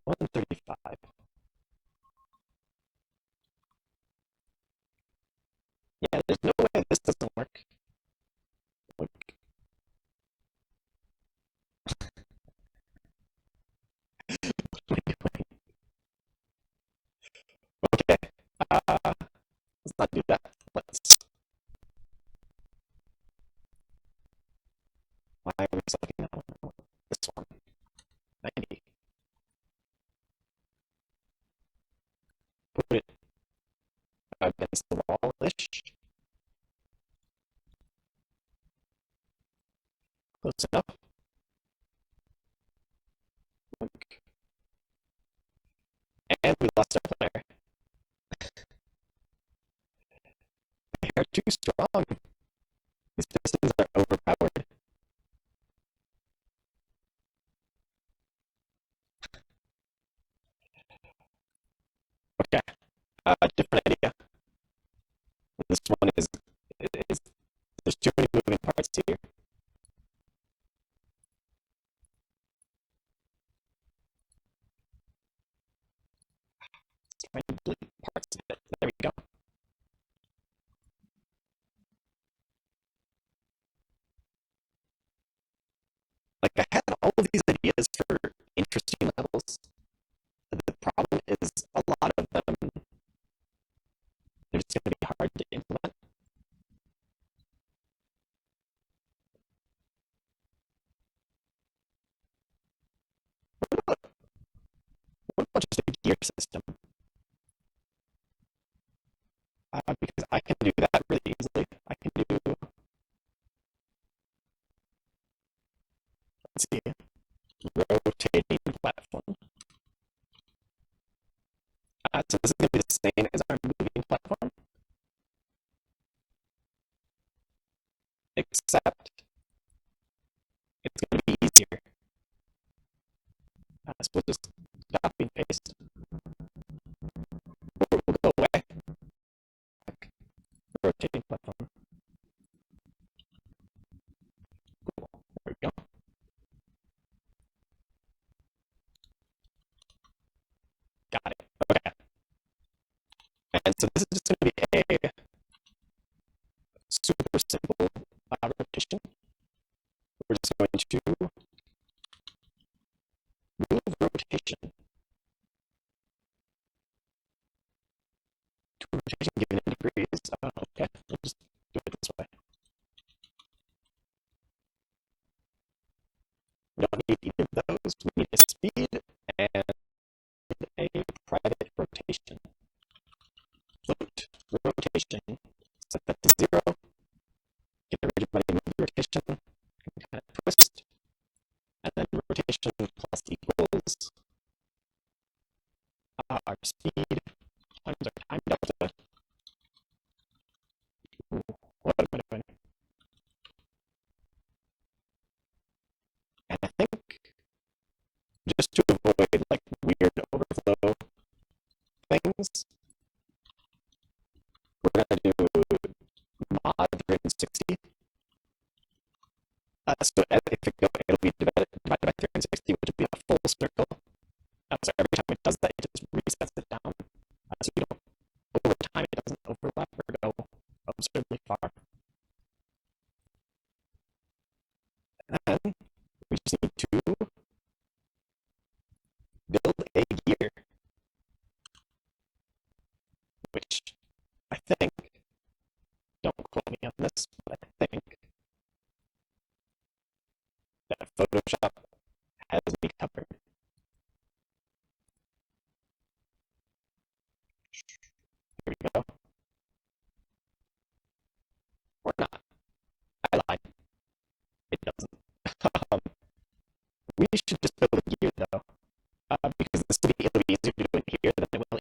135. Yeah, there's no way this doesn't work. Look. Okay. Let's not do that. Why are we selecting that one? This one. 90. Put it against the wall-ish. Close enough. Look. And we lost our player. They are too strong. These pistons are overpowered. Okay. Different idea. This one is there's too many moving parts here. Let's try to delete parts of it. There we go. Like I had all of these ideas for interesting levels. The problem is a lot of them they're just going to be hard to implement. What about just a gear system? Because I can do that really easily. I can do, let's see, rotating platform. So this is going to be the same as our moving platform, except it's going to be easier. So we'll just copy and paste. We'll go away. Rotating platform. Cool. There we go. Got it. Okay. And so this is just going to be a super simple rotation. We're just going to move rotation to rotation given in degrees. Okay, we'll just do it this way. We don't need either of those. We need a speed and a private rotation. Float rotation. Set that to 0. Get everybody to move rotation. Kind of twist. And then rotation plus equals our speed times just to avoid like weird overflow things, we're gonna do mod 360. So if it go, it'll be divided by 360, which would be a full circle. So every time it does that, it just resets it down. So you don't, over time, it doesn't overlap or go absurdly far. And we just need to build a gear, which I think, don't quote me on this, but I think that Photoshop has me covered. Here we go. Or not. I lied. It doesn't. um, we should just build a gear though, because it'll be easier to do it here than it will,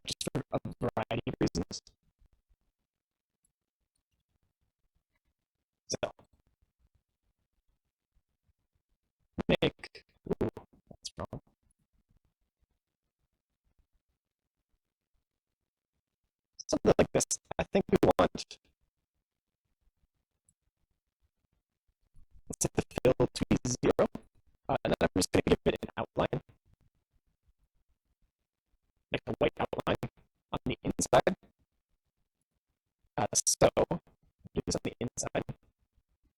just for a variety of reasons. So make. Ooh, that's wrong. Something like this. I think we want. Let's set the fill to be 0, and then I'm just going to give it an outline, like a white outline on the inside. So do this on the inside.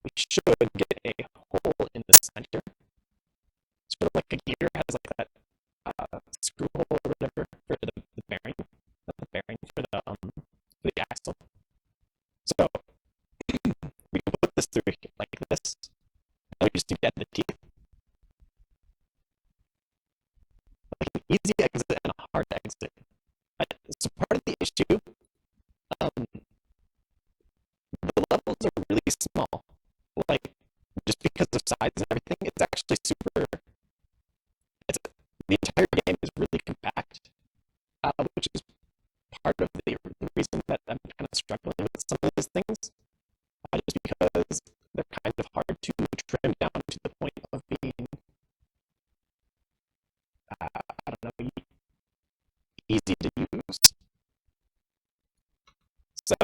We should get a hole in the center, sort of like a gear has like that screw hole or whatever for the bearing, not the bearing for the axle. So we can put this through like this. And we just need to add the teeth. Like an easy exit and a hard exit. So part of the issue, the levels are really small. Like just because of size and everything, it's actually super. The entire game is really compact, which is part of the reason that I'm kind of struggling with some of these things, just because they're kind of hard to trim down to the point of being, I don't know, easy to use. So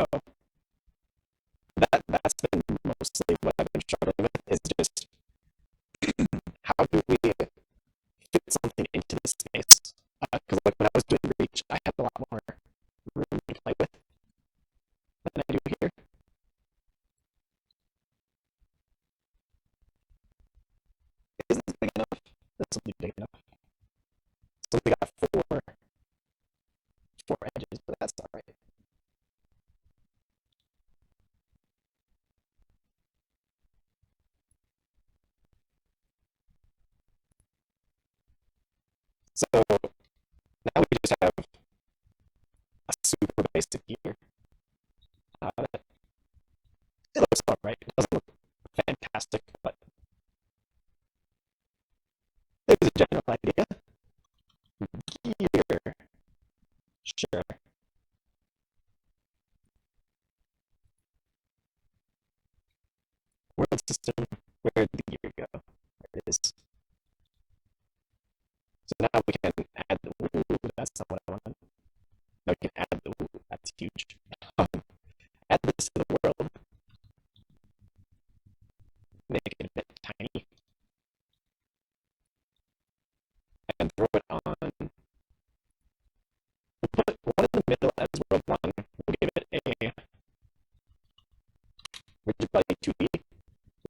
that's been mostly what I've been struggling with, is just how do we fit something into this space? Because like when I was doing Reach, I had a lot more room to play with than I do here. Is this big enough? This will be big enough. So we got four edges, but that's all right. So now we just have a super basic gear. It looks all right. It doesn't look fantastic, but it was a general idea. Gear. Sure. World system. Where did the gear go? There it is. So now we can add the ooh, that's not what I wanted. Now we can add the ooh, that's huge. Add this to the world. Make it a bit tiny. And throw it on. We'll put one in the middle as world 1. We'll give it a rigid body 2D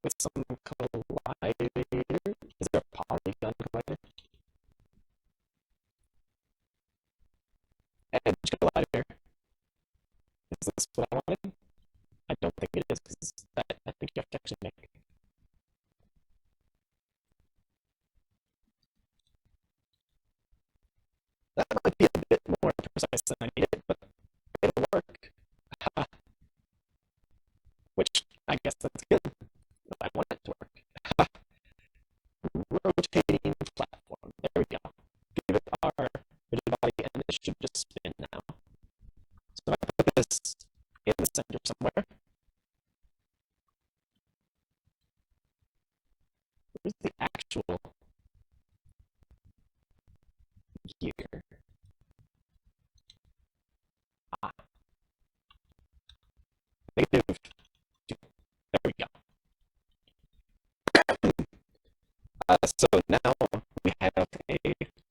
with some collider. Is there a polygon collider? Edge collider. Is this what I wanted? I don't think it is, because I think you have to actually make. That might be a bit more precise than I needed, but it'll work. Which I guess that's good. I want it to work. Rotating platform. There we go. Give it our rigid body, and it should just spin now. So I put this in the center somewhere. Where's the actual gear? Ah, negative two. There we go. So now we have a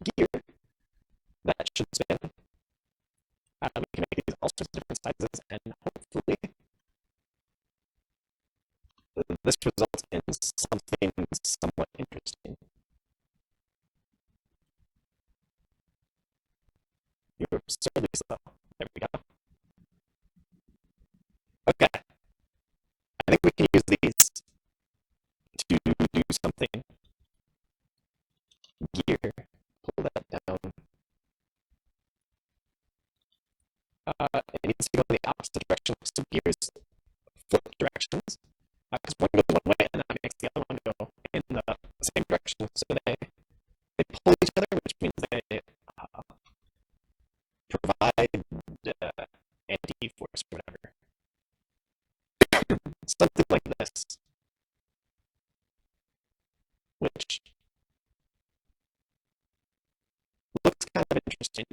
gear that should spin. We can make these all sorts of different sizes, and hopefully this results in something somewhat interesting. You're absurdly slow. There we go. Okay, I think we can use these to do something. Gear, pull that down. It needs to go in the opposite direction, so gears flip directions. Because one goes one way and that makes the other one go in the same direction. So they pull each other, which means they provide anti-force or whatever. Something like this, which looks kind of interesting.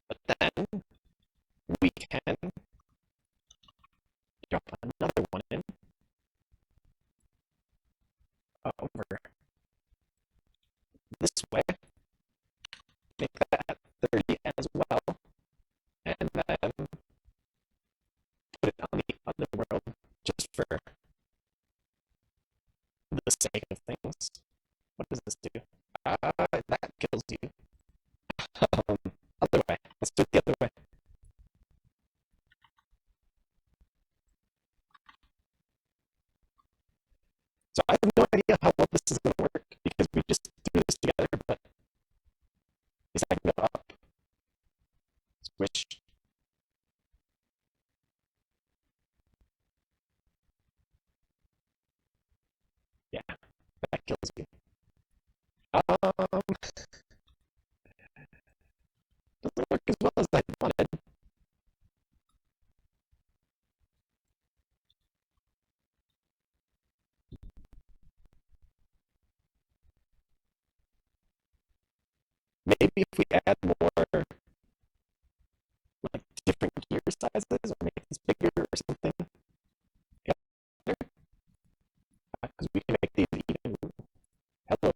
But then we can drop another one in over this way, make that 30 as well, and then put it on the other world just for the sake of things. What does this do? That kills you. Other way. Let's do it the other way. So I have no idea how well this is going to work because we just threw this together, but at least I can go up. Switch. Yeah, that kills you. Doesn't work as well as I wanted. Maybe if we add more like different gear sizes or make this bigger or something. Yeah, because we can make these even. Hello.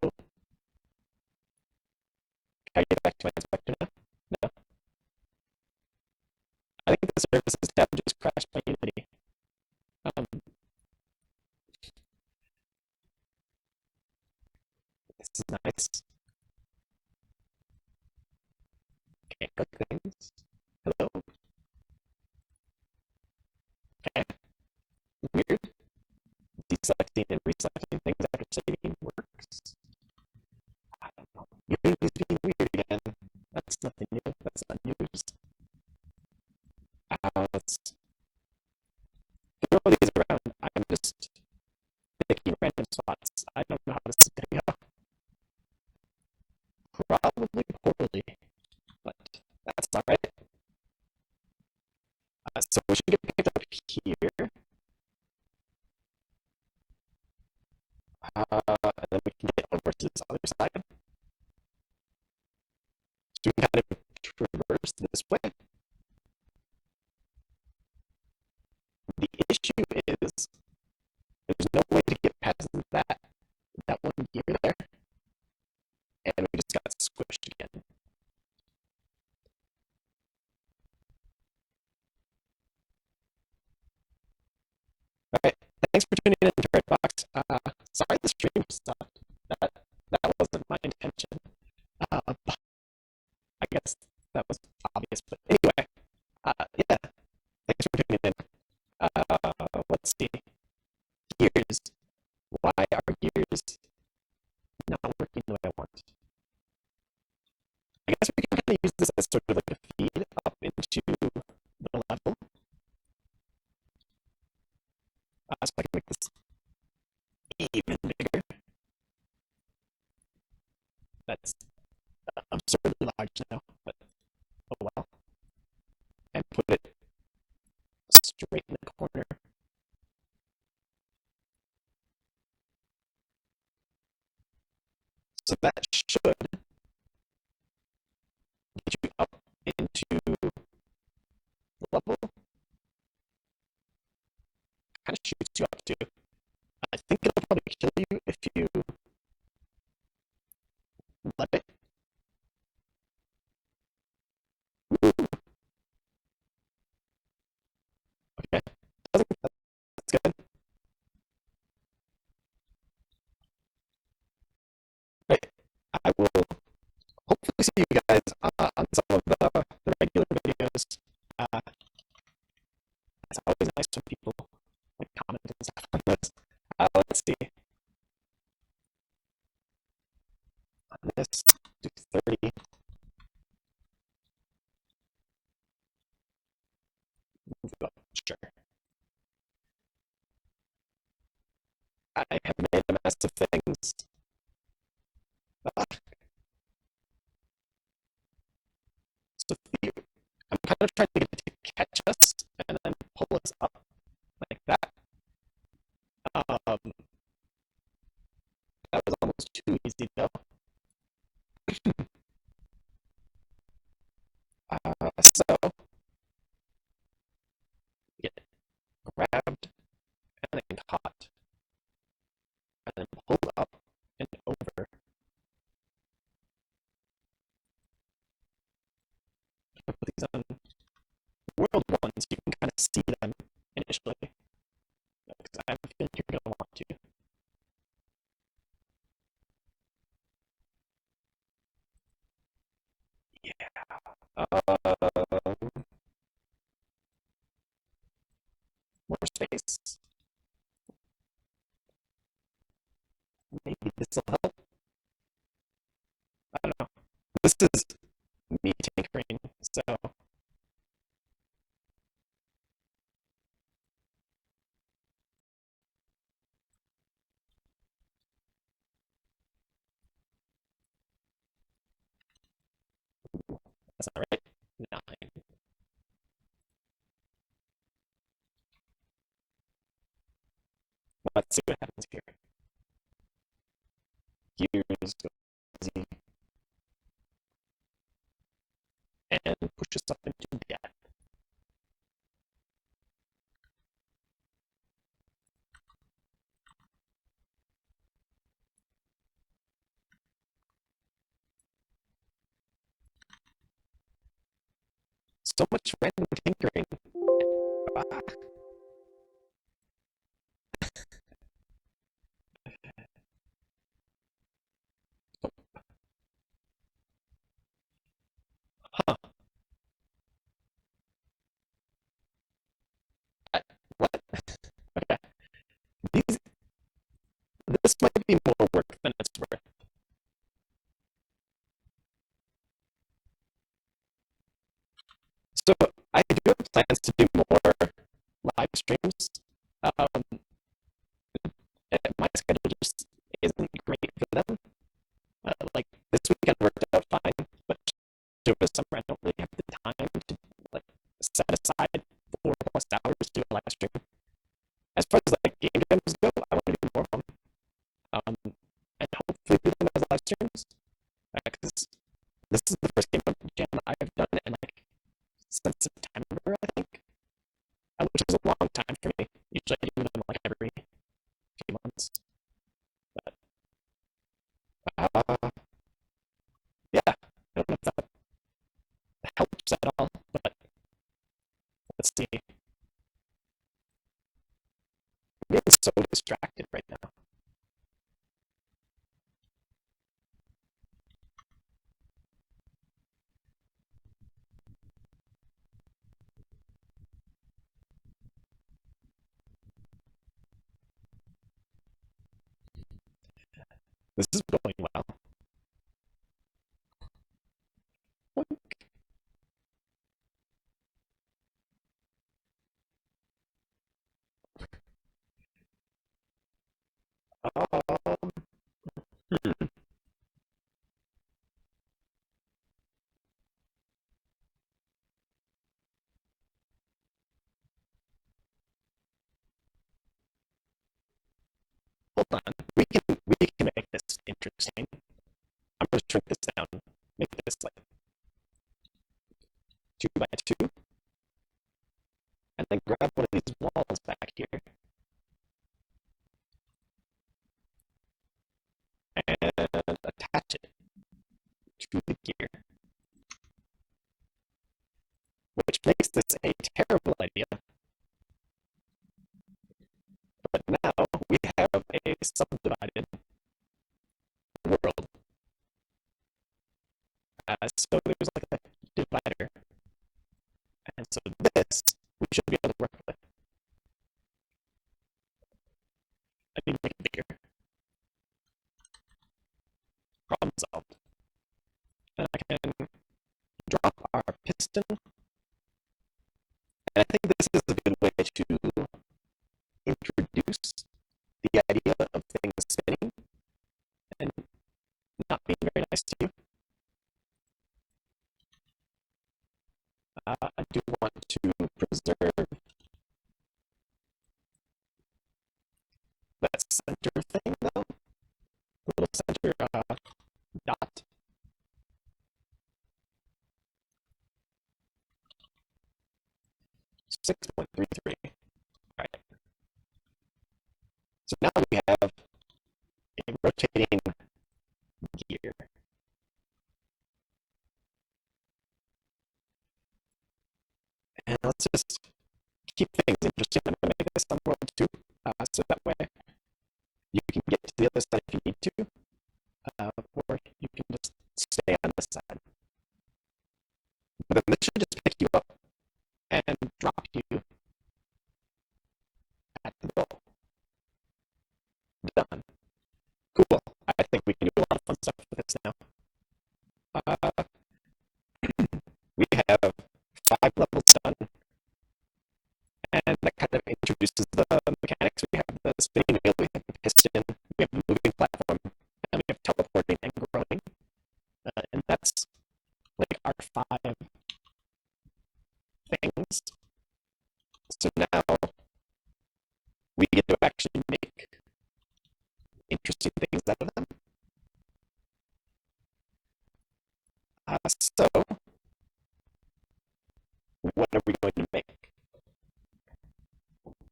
Can I get back to my inspector now? No. I think the services tab just crashed my Unity. This is nice. Can't cook things. Hello. Okay. Weird. Deselecting and reselecting things after saving works. I don't know. Unity's being weird again. That's nothing new. That's not news. Let's throw these around. I'm just picking random spots. I don't know how this is going to go. Probably poorly, but that's alright. So we should get picked up here. And then we can get over to this other side. So we kind of traverse this way. The issue is there's no way to get past that one gear there, and we just got squished again. Alright, thanks for tuning in to Redbox. Sorry the stream stopped. That wasn't my intention. I guess that was obvious, but anyway, yeah, thanks for tuning in. Let's see. Gears. Why are gears not working the way I want? I guess we can kind of use this as sort of like a feed up into the level. So I can make this even bigger. That's absurdly large now, but oh well. And put it straight in the corner. So that should get you up into the level. Kind of shoots you up too. I think it'll probably kill you if you let it. Ooh, okay, that's good. Great. I will hopefully see you guys on some of the regular videos. It's always nice when people like comment and stuff on this. Let's see. On this, do 30. Move up. Sure. I have made a mess of things. Uh, so I'm kind of trying to get it to catch us and then pull us up like that. That was almost too easy though. So get grabbed and then caught and then pulled up and over. Put these on world ones. You can kind of see them initially. Because I have a feeling you're going to want to. Yeah. More space. Maybe this will help. I don't know. This is me tinkering, so that's not right. 9. Let's see what happens here. Gears go easy and pushes up into the gap. So much random tinkering. Ah, huh. What? Okay. These, this might be more work than it's worth. So I do have plans to do more live streams. Um, my schedule just isn't great for them. Like this weekend worked out fine, but over the summer I don't really have the time to like set aside 4+ hours to do a live stream. As far as like game jams go, I want to do more of them. And hopefully do them as live streams. Because this is the first game jam I've done in like since September, I think, which is a long time for me. Usually I do them like every few months. But yeah, I don't know if that helps at all, but let's see. I'm getting so distracted right now. This is going well. Um, hmm. Hold on. We can make this interesting. to shrink this down. Make this like 2 by 2, and then grab one of these walls back here and attach it to the gear, which makes this a terrible idea. But now we have a subdivided world. So there's like a divider. And so this we should be able to work with. I need to make it bigger. Problem solved. And I can drop our piston. And I think this is a good way to introduce the idea of things spinning and not being very nice to you. I do want to preserve that center thing though. The little center dot. 6.33. Alright. So now we have a rotating gear. And let's just keep things interesting. I'm going to make this on world 2, so that way you can get to the other side if you need to, or you can just stay on this side. But then this should just pick you up and drop you at the goal. Done. Cool. I think we can do a lot of fun stuff with this now. We have 5 levels done, and that kind of introduces the mechanics. We have the spinning wheel, we have the piston, we have the moving platform, and we have teleporting and growing. And that's like our 5 things. So now we get to actually make interesting things out of them. So what are we going to make?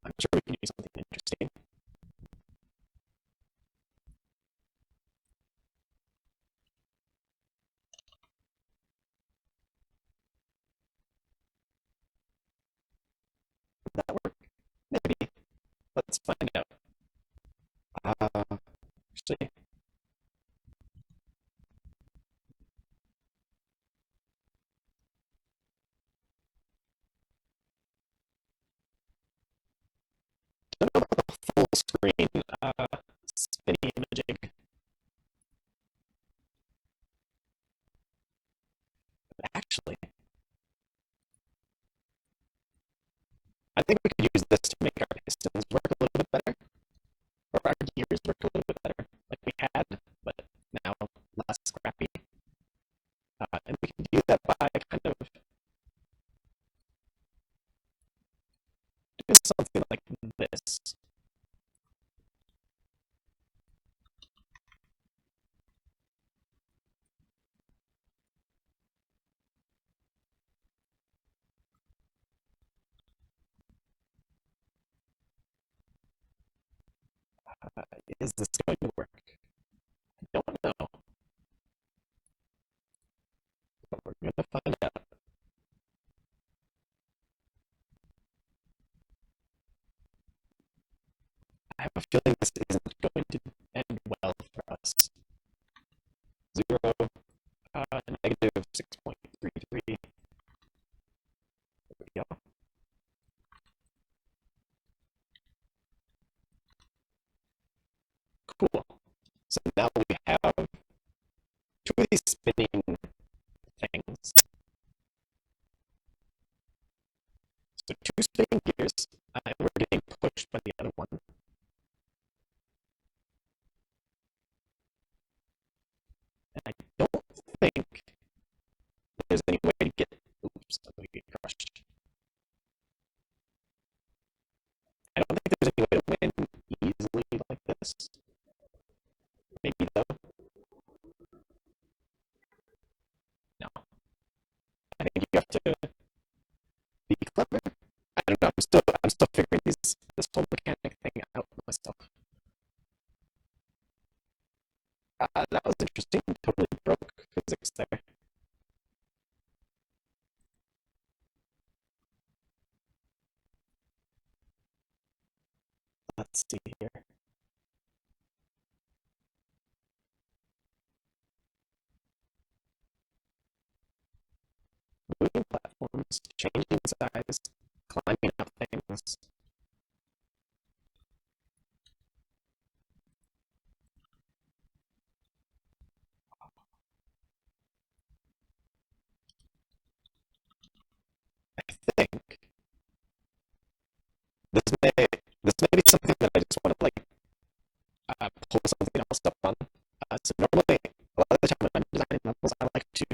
I'm sure we can do something interesting. Would that work? Maybe. Let's find out. Actually, I don't know about the full screen spinning imaging. But actually, I think we could use this to make our pistons work a little bit better, or our gears work a little bit better, like we had, but now less scrappy. And we can do that by kind of doing something like this. Is this going to work? I don't know, but we're going to find out. I have a feeling this isn't going to end well for us. 0, negative 6.33. There we go. Cool. So now we have 2 of these spinning things. So 2 spinning gears, and we're getting pushed by the other one. And I don't think there's any way to get, oops, I'm going to get crushed. I don't think there's any way to win easily like this. Maybe though. I'm still figuring this whole mechanic thing out myself. That was interesting. Totally broke physics there. Let's see here. Moving platforms, changing size, climbing up things. I think this may this may be something that I just want to like pull something else up on. So normally, a lot of the time when I'm designing levels, I like to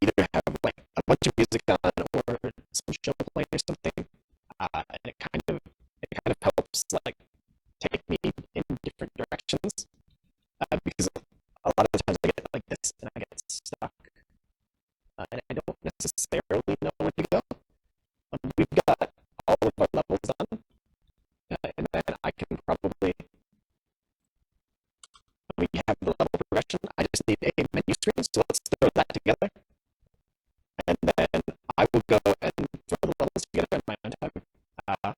either have like a bunch of music on or some show play or something, and it kind of helps like take me in different directions. Because a lot of the times I get like this and I get stuck, and I don't necessarily know where to go. We've got all of our levels done, and then I can probably we have the level progression. I just need a menu screen, so let's throw that together, and then I will go and throw the levels together in my own time,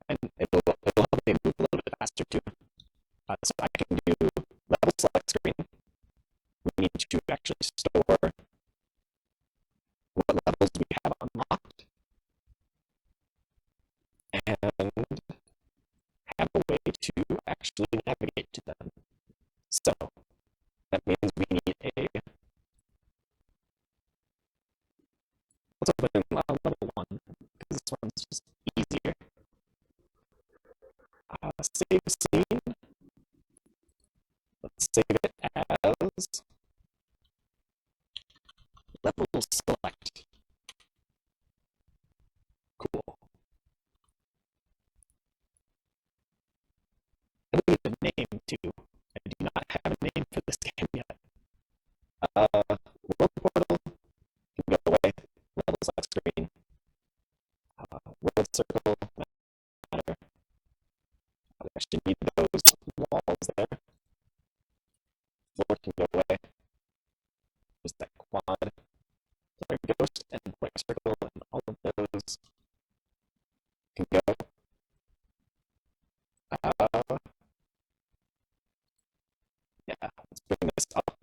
and it'll help me move a little bit faster too. So I can do level select screen. We need to actually store what levels we have unlocked and have a way to actually navigate to them. So that means we need a let's open level one because this one's just easier. Save scene. Let's save it as level select. Cool. And we need a name too. I do not have a name for this game yet. World portal can go away. Level select screen. World circle matter. I actually need those walls there. Floor can go away. There's that quad. There ghost and point circle and all of those can go. Yeah, let's bring this up.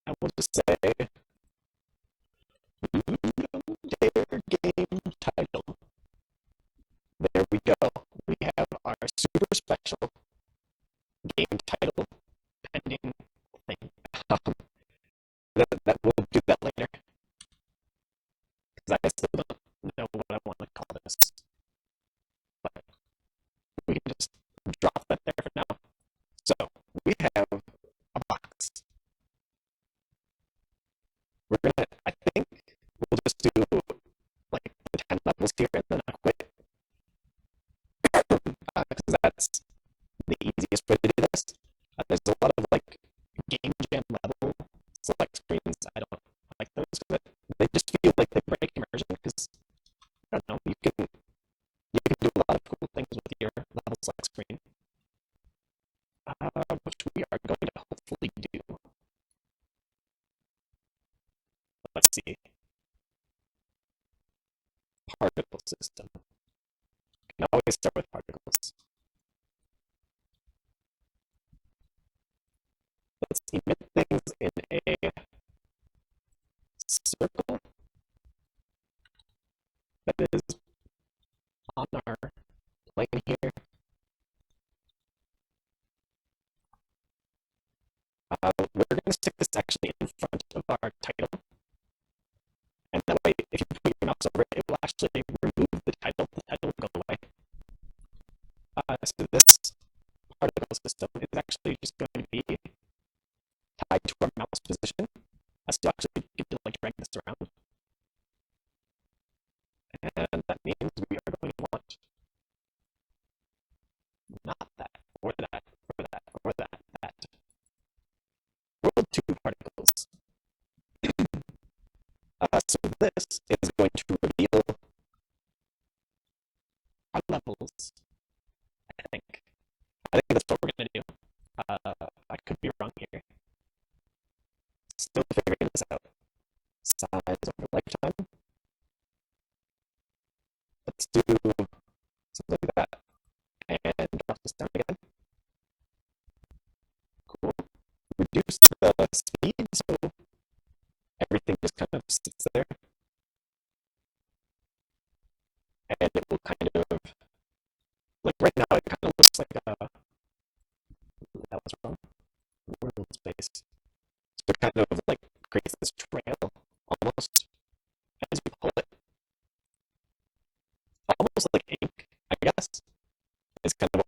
I will just say Ludum Dare game title. There we go. We have our super special game title pending thing. That we'll do that later because I still don't know what I want to call this, but we can just drop that there for now. So we have a box. We're gonna, I think we'll just do like the 10 levels here and then I quit because that's the easiest way to do this. There's a lot of like game jam level select screens. I don't like those because they just feel like they break immersion because I don't know, you can do a lot of cool things with your level select screen, which we are going to hopefully do. Let's see. Particle system. You can always start with particles. Let's emit things in a circle that is on our plane here. We're going to stick this actually in front of our title. And that way, if you put your mouse over it, it will actually remove the title. The title will go away. So this particle system is actually just going to be tied to our mouse position. So you actually get to like drag this around. And that means we are going to want not that, or that, or that, or that, that. World 2 particles. So this is going to reduce the speed, so everything just kind of sits there, and it will kind of like right now it kind of looks like a that was wrong world space. So it kind of like creates this trail almost as you pull it, almost like ink, I guess. Is kind of